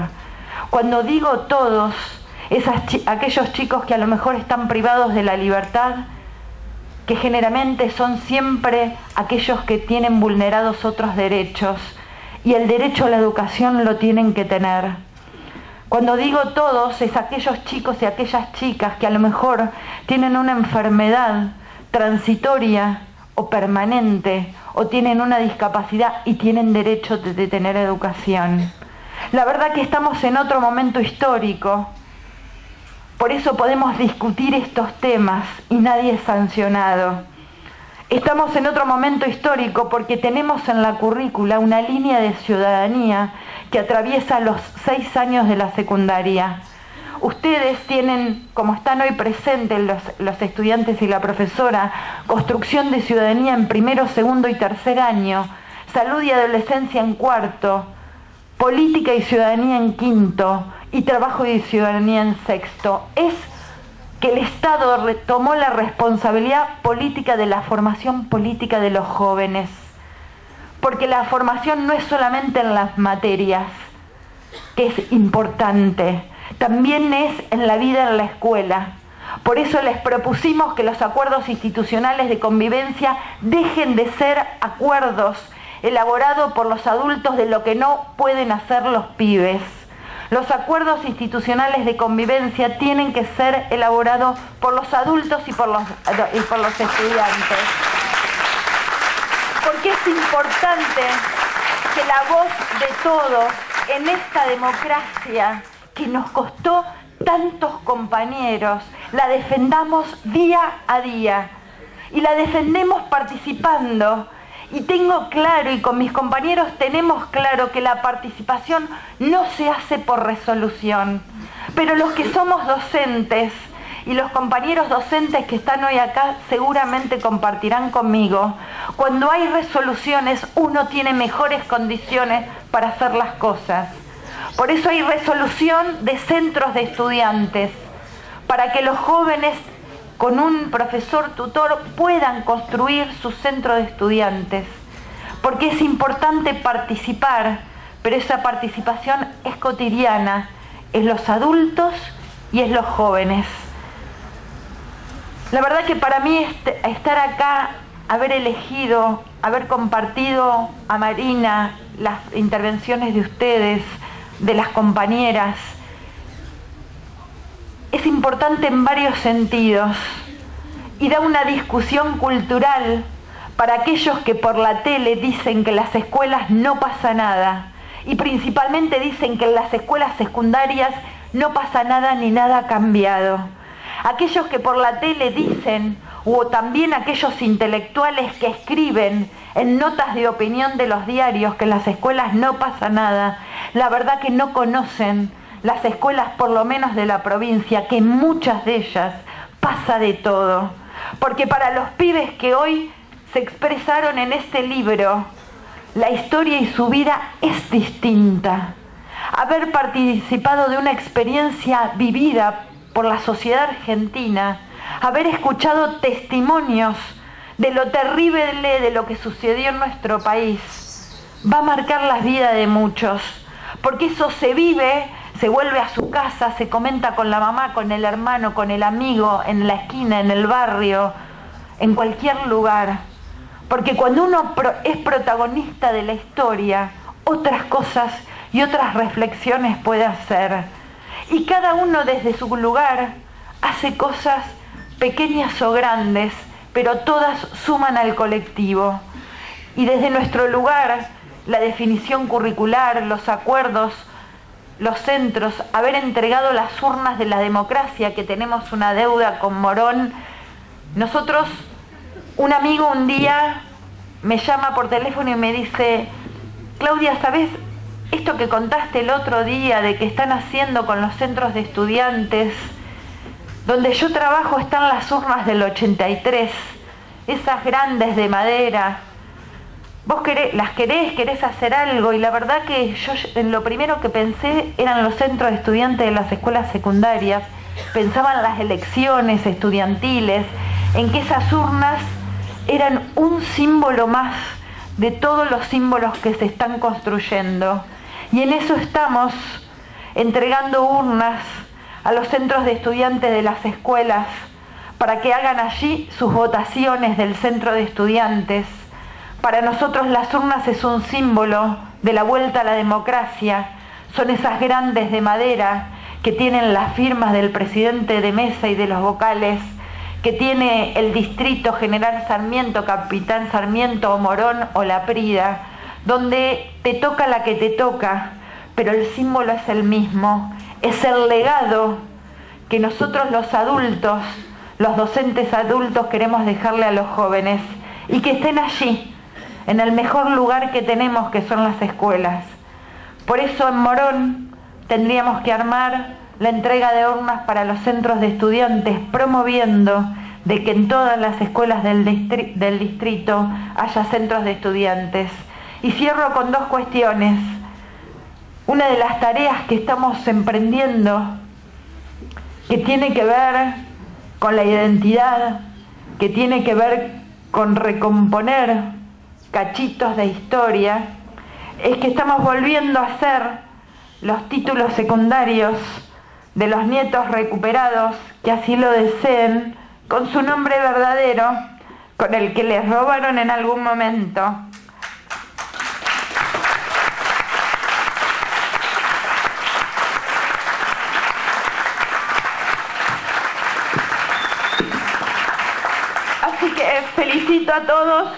Cuando digo todos, aquellos chicos que a lo mejor están privados de la libertad, que generalmente son siempre aquellos que tienen vulnerados otros derechos, y el derecho a la educación lo tienen que tener. Cuando digo todos, es aquellos chicos y aquellas chicas que a lo mejor tienen una enfermedad transitoria o permanente, o tienen una discapacidad y tienen derecho de tener educación. La verdad que estamos en otro momento histórico, por eso podemos discutir estos temas y nadie es sancionado. Estamos en otro momento histórico porque tenemos en la currícula una línea de ciudadanía que atraviesa los 6 años de la secundaria. Ustedes tienen, como están hoy presentes los estudiantes y la profesora, construcción de ciudadanía en primero, segundo y tercer año, salud y adolescencia en cuarto, política y ciudadanía en quinto y trabajo y ciudadanía en sexto. Es que el Estado tomó la responsabilidad política de la formación política de los jóvenes, porque la formación no es solamente en las materias, que es importante, también es en la vida en la escuela. Por eso les propusimos que los acuerdos institucionales de convivencia dejen de ser acuerdos elaborados por los adultos de lo que no pueden hacer los pibes. Los acuerdos institucionales de convivencia tienen que ser elaborados por los adultos y por los estudiantes. Porque es importante que la voz de todos en esta democracia que nos costó tantos compañeros, la defendamos día a día y la defendemos participando. Y tengo claro, y con mis compañeros tenemos claro, que la participación no se hace por resolución, pero los que somos docentes y los compañeros docentes que están hoy acá seguramente compartirán conmigo, cuando hay resoluciones uno tiene mejores condiciones para hacer las cosas. Por eso hay resolución de centros de estudiantes, para que los jóvenes con un profesor tutor puedan construir su centro de estudiantes. Porque es importante participar, pero esa participación es cotidiana, es los adultos y es los jóvenes. La verdad que para mí estar acá, haber elegido, haber compartido a Marina las intervenciones de ustedes, de las compañeras, es importante en varios sentidos y da una discusión cultural para aquellos que por la tele dicen que en las escuelas no pasa nada y principalmente dicen que en las escuelas secundarias no pasa nada ni nada ha cambiado. Aquellos que por la tele dicen, o también aquellos intelectuales que escriben en notas de opinión de los diarios que en las escuelas no pasa nada, la verdad que no conocen las escuelas por lo menos de la provincia, que en muchas de ellas pasa de todo. Porque para los pibes que hoy se expresaron en este libro, la historia y su vida es distinta. Haber participado de una experiencia vivida por la sociedad argentina, haber escuchado testimonios de lo terrible de lo que sucedió en nuestro país, va a marcar la vida de muchos, porque eso se vive, se vuelve a su casa, se comenta con la mamá, con el hermano, con el amigo, en la esquina, en el barrio, en cualquier lugar. Porque cuando uno es protagonista de la historia, otras cosas y otras reflexiones puede hacer. Y cada uno desde su lugar hace cosas pequeñas o grandes, pero todas suman al colectivo. Y desde nuestro lugar, la definición curricular, los acuerdos, los centros, haber entregado las urnas de la democracia, que tenemos una deuda con Morón. Nosotros, un amigo un día me llama por teléfono y me dice: Claudia, ¿sabés esto que contaste el otro día de que están haciendo con los centros de estudiantes? Donde yo trabajo están las urnas del 83, esas grandes de madera. Vos querés hacer algo. Y la verdad que yo lo primero que pensé eran los centros de estudiantes de las escuelas secundarias. Pensaba en las elecciones estudiantiles, en que esas urnas eran un símbolo más de todos los símbolos que se están construyendo. Y en eso estamos, entregando urnas a los centros de estudiantes de las escuelas para que hagan allí sus votaciones del centro de estudiantes. Para nosotros las urnas es un símbolo de la vuelta a la democracia. Son esas grandes de madera que tienen las firmas del presidente de mesa y de los vocales, que tiene el distrito General Sarmiento, Capitán Sarmiento o Morón o La Prida, donde te toca la que te toca, pero el símbolo es el mismo. Es el legado que nosotros los adultos, los docentes adultos, queremos dejarle a los jóvenes, y que estén allí, en el mejor lugar que tenemos, que son las escuelas. Por eso en Morón tendríamos que armar la entrega de urnas para los centros de estudiantes, promoviendo de que en todas las escuelas del distrito haya centros de estudiantes. Y cierro con dos cuestiones. Una de las tareas que estamos emprendiendo, que tiene que ver con la identidad, que tiene que ver con recomponer cachitos de historia, es que estamos volviendo a hacer los títulos secundarios de los nietos recuperados que así lo deseen, con su nombre verdadero, con el que les robaron en algún momento. Así que felicito a todos,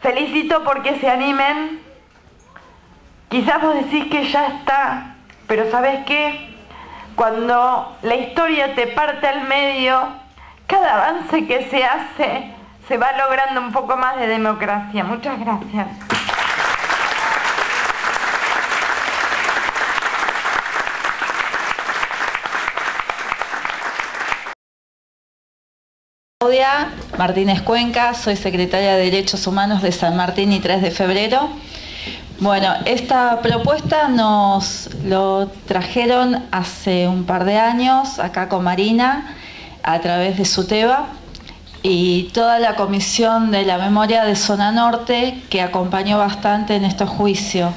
felicito porque se animen. Quizás vos decís que ya está, pero ¿sabés qué? Cuando la historia te parte al medio, cada avance que se hace, se va logrando un poco más de democracia. Muchas gracias. Claudia Martínez Cuenca, soy secretaria de Derechos Humanos de San Martín y 3 de febrero. Bueno, esta propuesta nos lo trajeron hace un par de años acá con Marina a través de SUTEBA y toda la Comisión de la Memoria de Zona Norte, que acompañó bastante en estos juicios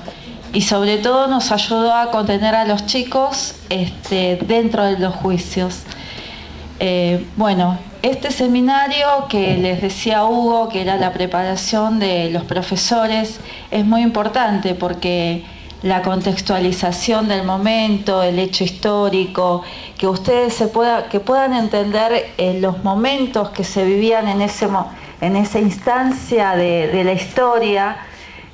y sobre todo nos ayudó a contener a los chicos dentro de los juicios. Bueno, este seminario que les decía Hugo, que era la preparación de los profesores, es muy importante porque la contextualización del momento, el hecho histórico, que ustedes puedan entender los momentos que se vivían en esa instancia de la historia,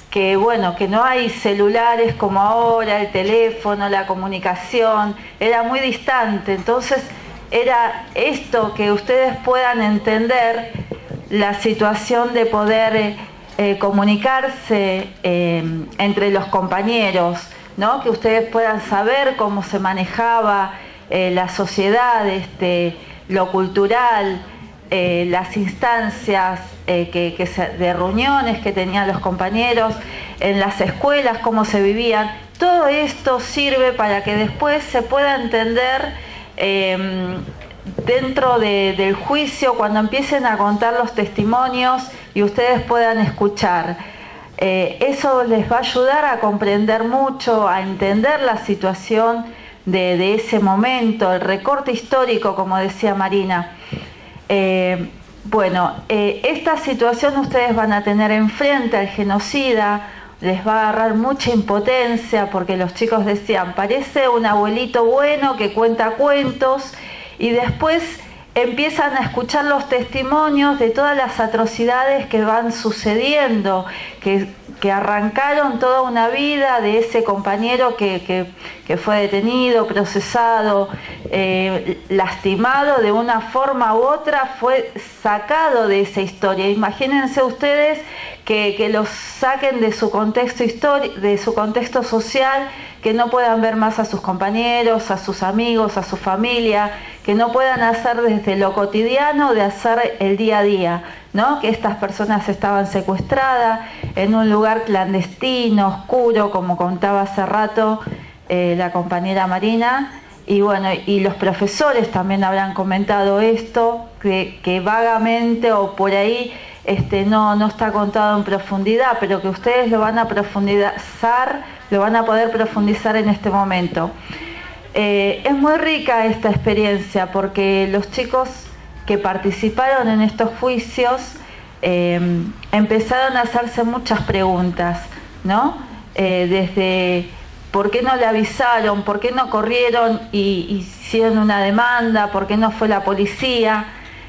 que bueno, que no hay celulares como ahora, el teléfono, la comunicación, era muy distante. Entonces era esto, que ustedes puedan entender la situación de poder comunicarse entre los compañeros, ¿no? Que ustedes puedan saber cómo se manejaba la sociedad, lo cultural, las instancias de reuniones que tenían los compañeros en las escuelas, cómo se vivían. Todo esto sirve para que después se pueda entender dentro del juicio, cuando empiecen a contar los testimonios y ustedes puedan escuchar. Eso les va a ayudar a comprender mucho, a entender la situación de ese momento, el recorte histórico, como decía Marina. Bueno, esta situación ustedes van a tener enfrente al genocida. Les va a agarrar mucha impotencia porque los chicos decían, parece un abuelito bueno que cuenta cuentos, y después empiezan a escuchar los testimonios de todas las atrocidades que van sucediendo, que arrancaron toda una vida de ese compañero que fue detenido, procesado, lastimado de una forma u otra, fue sacado de esa historia. Imagínense ustedes que los saquen de su contexto de su contexto social, que no puedan ver más a sus compañeros, a sus amigos, a su familia, que no puedan hacer desde lo cotidiano, de hacer el día a día, ¿no? Que estas personas estaban secuestradas en un lugar clandestino, oscuro, como contaba hace rato la compañera Marina, y bueno, y los profesores también habrán comentado esto, que vagamente o por ahí no está contado en profundidad, pero que ustedes lo van a profundizar, lo van a poder profundizar en este momento. Es muy rica esta experiencia porque los chicos que participaron en estos juicios empezaron a hacerse muchas preguntas, ¿no? Desde ¿por qué no le avisaron? ¿Por qué no corrieron y hicieron una demanda? ¿Por qué no fue la policía?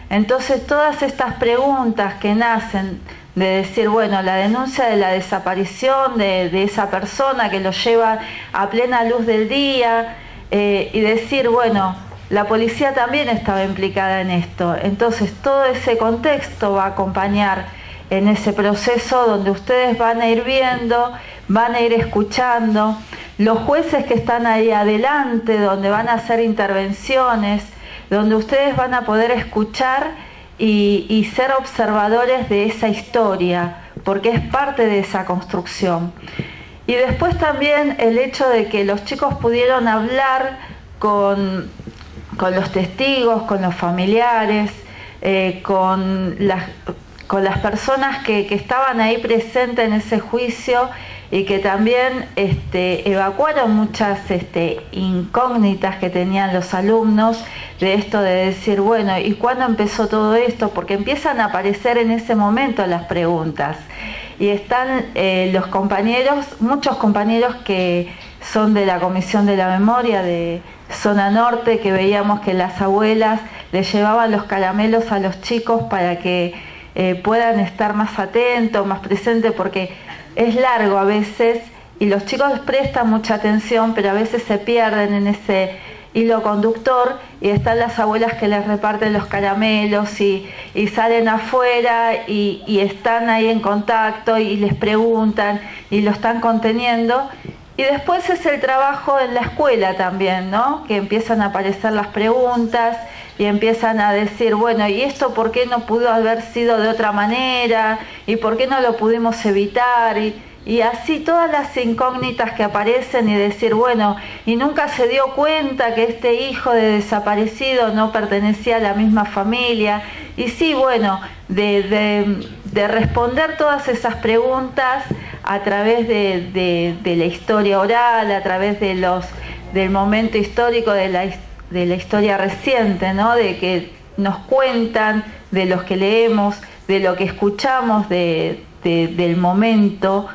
Entonces todas estas preguntas que nacen de decir, bueno, la denuncia de la desaparición de esa persona que lo lleva a plena luz del día, y decir, bueno, la policía también estaba implicada en esto. Entonces todo ese contexto va a acompañar en ese proceso donde ustedes van a ir viendo, van a ir escuchando, los jueces que están ahí adelante, donde van a hacer intervenciones, donde ustedes van a poder escuchar y ser observadores de esa historia, porque es parte de esa construcción. Y después también el hecho de que los chicos pudieron hablar con los testigos, con los familiares, con las personas que estaban ahí presentes en ese juicio y que también evacuaron muchas incógnitas que tenían los alumnos de esto de decir, bueno, ¿y cuándo empezó todo esto? Porque empiezan a aparecer en ese momento las preguntas. Y están los compañeros, muchos compañeros que son de la Comisión de la Memoria de Zona Norte, que veíamos que las abuelas les llevaban los caramelos a los chicos para que puedan estar más atentos, más presentes, porque es largo a veces y los chicos prestan mucha atención, pero a veces se pierden en ese hilo conductor y están las abuelas que les reparten los caramelos y salen afuera y están ahí en contacto y les preguntan y lo están conteniendo. Y después es el trabajo en la escuela también, ¿no? Que empiezan a aparecer las preguntas y empiezan a decir, bueno, ¿y esto por qué no pudo haber sido de otra manera? ¿Y por qué no lo pudimos evitar? Y así todas las incógnitas que aparecen y decir, bueno, y nunca se dio cuenta que este hijo de desaparecido no pertenecía a la misma familia. Y sí, bueno, de responder todas esas preguntas a través de la historia oral, a través del momento histórico de la historia reciente, ¿no? De que nos cuentan, de los que leemos, de lo que escuchamos del momento,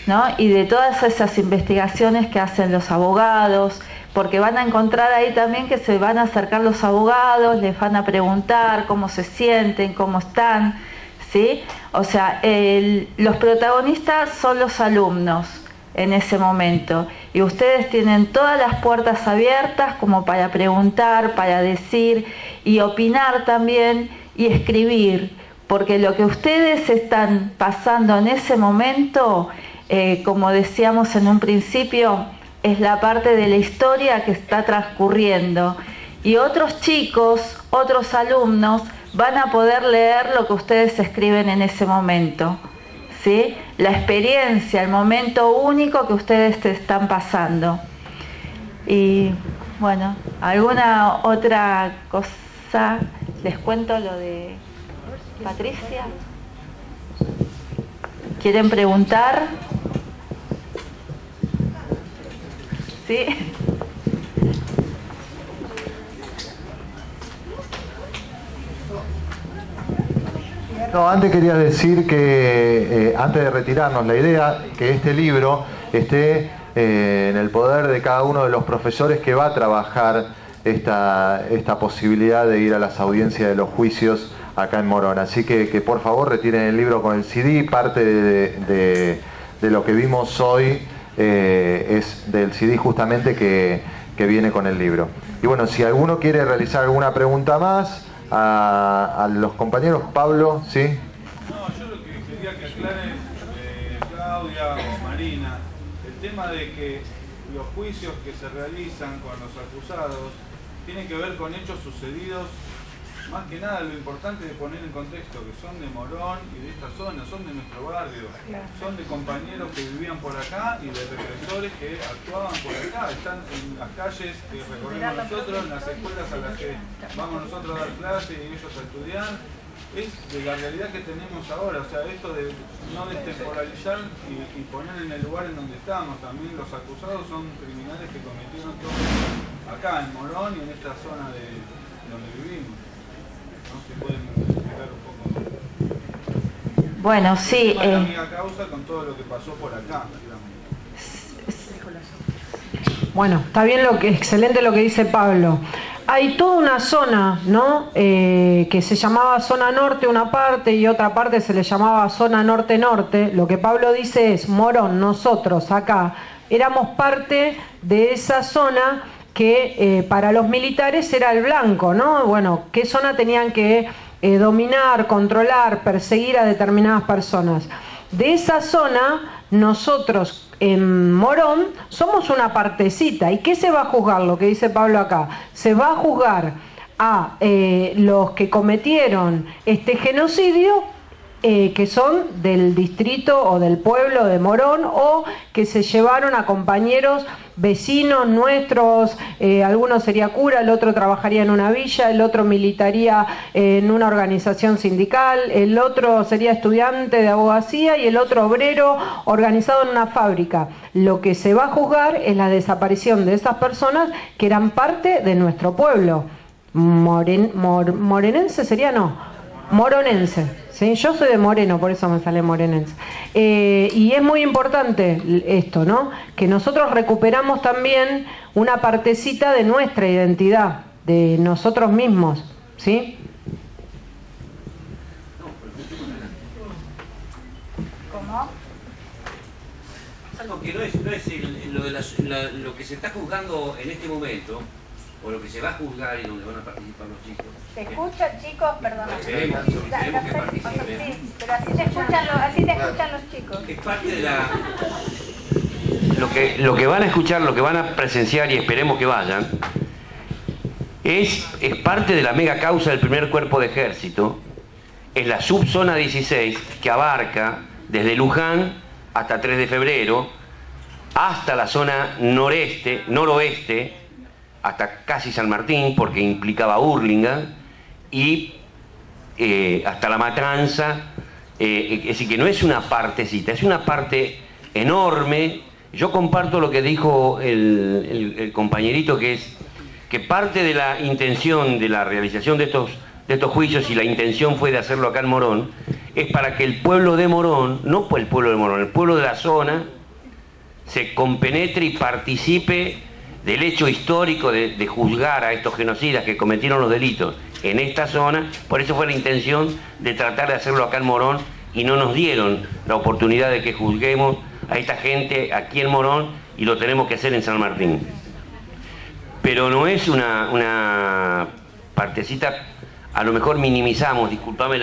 ¿no? Y de todas esas investigaciones que hacen los abogados, porque van a encontrar ahí también que se van a acercar los abogados, les van a preguntar cómo se sienten, cómo están, ¿sí? O sea, los protagonistas son los alumnos en ese momento y ustedes tienen todas las puertas abiertas como para preguntar, para decir y opinar también y escribir, porque lo que ustedes están pasando en ese momento, como decíamos en un principio, es la parte de la historia que está transcurriendo y otros chicos, otros alumnos van a poder leer lo que ustedes escriben en ese momento, ¿sí? La experiencia, el momento único que ustedes te están pasando. Y bueno, ¿alguna otra cosa? Les cuento lo de Patricia. ¿Quieren preguntar? ¿Sí? No, antes quería decir que, antes de retirarnos, la idea que este libro esté en el poder de cada uno de los profesores que va a trabajar esta posibilidad de ir a las audiencias de los juicios acá en Morón. Así que por favor retiren el libro con el CD. Parte de lo que vimos hoy es del CD justamente que viene con el libro. Y bueno, si alguno quiere realizar alguna pregunta más a los compañeros. Pablo, ¿sí? No, yo lo que quería que aclare Claudia o Marina, el tema de que los juicios que se realizan con los acusados tienen que ver con hechos sucedidos. Más que nada lo importante de poner en contexto que son de Morón y de esta zona, son de nuestro barrio, son de compañeros que vivían por acá y de represores que actuaban por acá, están en las calles que recorremos nosotros, en las escuelas a las que vamos nosotros a dar clase y ellos a estudiar. Es de la realidad que tenemos ahora, o sea, esto de no destemporalizar y poner en el lugar en donde estamos. También los acusados son criminales que cometieron todo acá en Morón y en esta zona de donde vivimos. ¿No se pueden explicar un poco? Bueno, sí. Es una amiga causa con todo lo que pasó por acá, digamos. Bueno, está bien, excelente lo que dice Pablo. Hay toda una zona, ¿no? Que se llamaba zona norte una parte y otra parte se le llamaba zona norte-norte. Lo que Pablo dice es, Morón, nosotros acá éramos parte de esa zona que para los militares era el blanco, ¿no? Bueno, ¿qué zona tenían que dominar, controlar, perseguir a determinadas personas? De esa zona, nosotros en Morón somos una partecita. ¿Y qué se va a juzgar? Lo que dice Pablo acá. Se va a juzgar a los que cometieron este genocidio, que son del distrito o del pueblo de Morón, o que se llevaron a compañeros vecinos nuestros, alguno sería cura, el otro trabajaría en una villa, el otro militaría en una organización sindical, el otro sería estudiante de abogacía y el otro obrero organizado en una fábrica. Lo que se va a juzgar es la desaparición de esas personas que eran parte de nuestro pueblo. Morenense sería, no, moronense. ¿Sí? Yo soy de Moreno, por eso me sale morenense. Y es muy importante esto, ¿no? Que nosotros recuperamos también una partecita de nuestra identidad, de nosotros mismos, ¿sí? ¿Cómo? Algo que no es lo que se está juzgando en este momento, o lo que se va a juzgar y donde van a participar los chicos. ¿Se escucha, chicos? Perdón. Esperemos que participen. Sí, pero así te escuchan los chicos. Es parte de lo que van a escuchar, lo que van a presenciar y esperemos que vayan, es parte de la mega causa del primer cuerpo de ejército. Es la subzona 16 que abarca desde Luján hasta 3 de febrero, hasta la zona noroeste, hasta casi San Martín, porque implicaba Hurlingham, y hasta La Matanza. Es decir, que no es una partecita, es una parte enorme. Yo comparto lo que dijo el compañerito, que es que parte de la intención de la realización de estos juicios, y la intención fue de hacerlo acá en Morón, es para que el pueblo de Morón, no el pueblo de Morón, el pueblo de la zona, se compenetre y participe del hecho histórico de juzgar a estos genocidas que cometieron los delitos en esta zona. Por eso fue la intención de tratar de hacerlo acá en Morón, y no nos dieron la oportunidad de que juzguemos a esta gente aquí en Morón, y lo tenemos que hacer en San Martín. Pero no es una partecita, a lo mejor minimizamos, discúlpame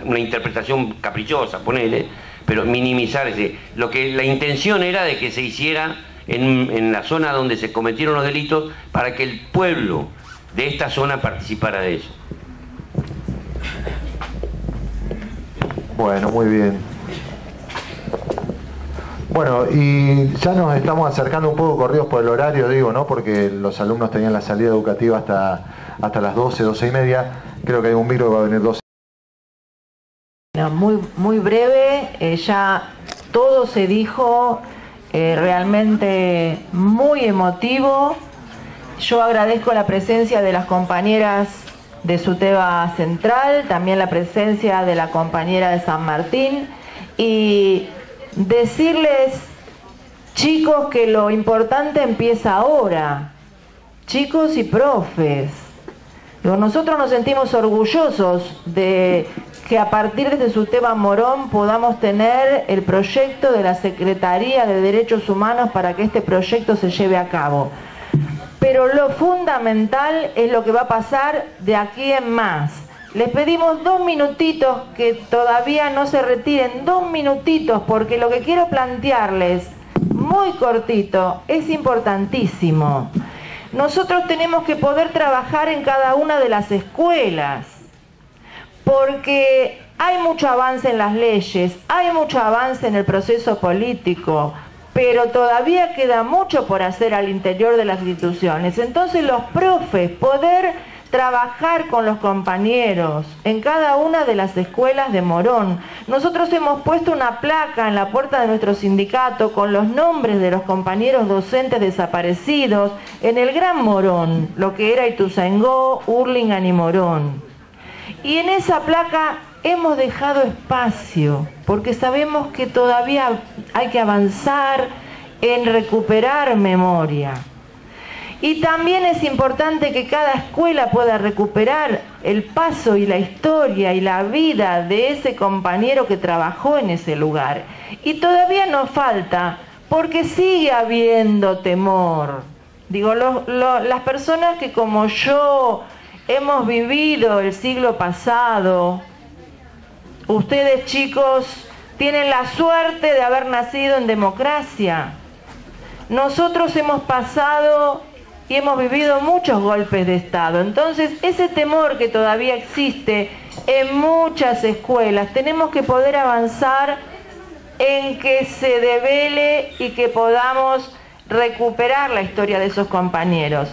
una interpretación caprichosa, ponele, pero minimizar, la intención era de que se hiciera en la zona donde se cometieron los delitos, para que el pueblo de esta zona participara de eso. Bueno, muy bien. Bueno, y ya nos estamos acercando un poco, corridos por el horario, digo, ¿no? Porque los alumnos tenían la salida educativa hasta las 12 y media. Creo que hay un micro que va a venir 12. Muy breve, ya todo se dijo, realmente muy emotivo. Yo agradezco la presencia de las compañeras de SUTEBA Central, también la presencia de la compañera de San Martín, y decirles, chicos, que lo importante empieza ahora, chicos y profes. Digo, nosotros nos sentimos orgullosos de que a partir de Esteban Morón podamos tener el proyecto de la Secretaría de Derechos Humanos para que este proyecto se lleve a cabo. Pero lo fundamental es lo que va a pasar de aquí en más. Les pedimos 2 minutitos, que todavía no se retiren, 2 minutitos, porque lo que quiero plantearles, muy cortito, es importantísimo. Nosotros tenemos que poder trabajar en cada una de las escuelas, porque hay mucho avance en las leyes, hay mucho avance en el proceso político, pero todavía queda mucho por hacer al interior de las instituciones. Entonces los profes, poder trabajar con los compañeros en cada una de las escuelas de Morón. Nosotros hemos puesto una placa en la puerta de nuestro sindicato con los nombres de los compañeros docentes desaparecidos en el Gran Morón, lo que era Ituzaingó, Hurlingham y Morón. Y en esa placa hemos dejado espacio, porque sabemos que todavía hay que avanzar en recuperar memoria. Y también es importante que cada escuela pueda recuperar el paso y la historia y la vida de ese compañero que trabajó en ese lugar. Y todavía nos falta, porque sigue habiendo temor. Digo, las personas que como yo hemos vivido el siglo pasado, ustedes chicos tienen la suerte de haber nacido en democracia. Nosotros hemos pasado y hemos vivido muchos golpes de Estado. Entonces, ese temor que todavía existe en muchas escuelas, tenemos que poder avanzar en que se devele y que podamos recuperar la historia de esos compañeros.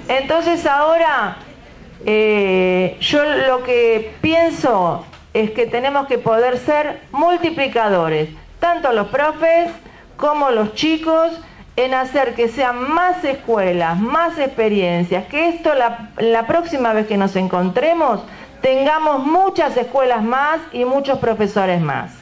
Entonces, ahora, yo lo que pienso es que tenemos que poder ser multiplicadores, tanto los profes como los chicos, en hacer que sean más escuelas, más experiencias, que esto la próxima vez que nos encontremos tengamos muchas escuelas más y muchos profesores más.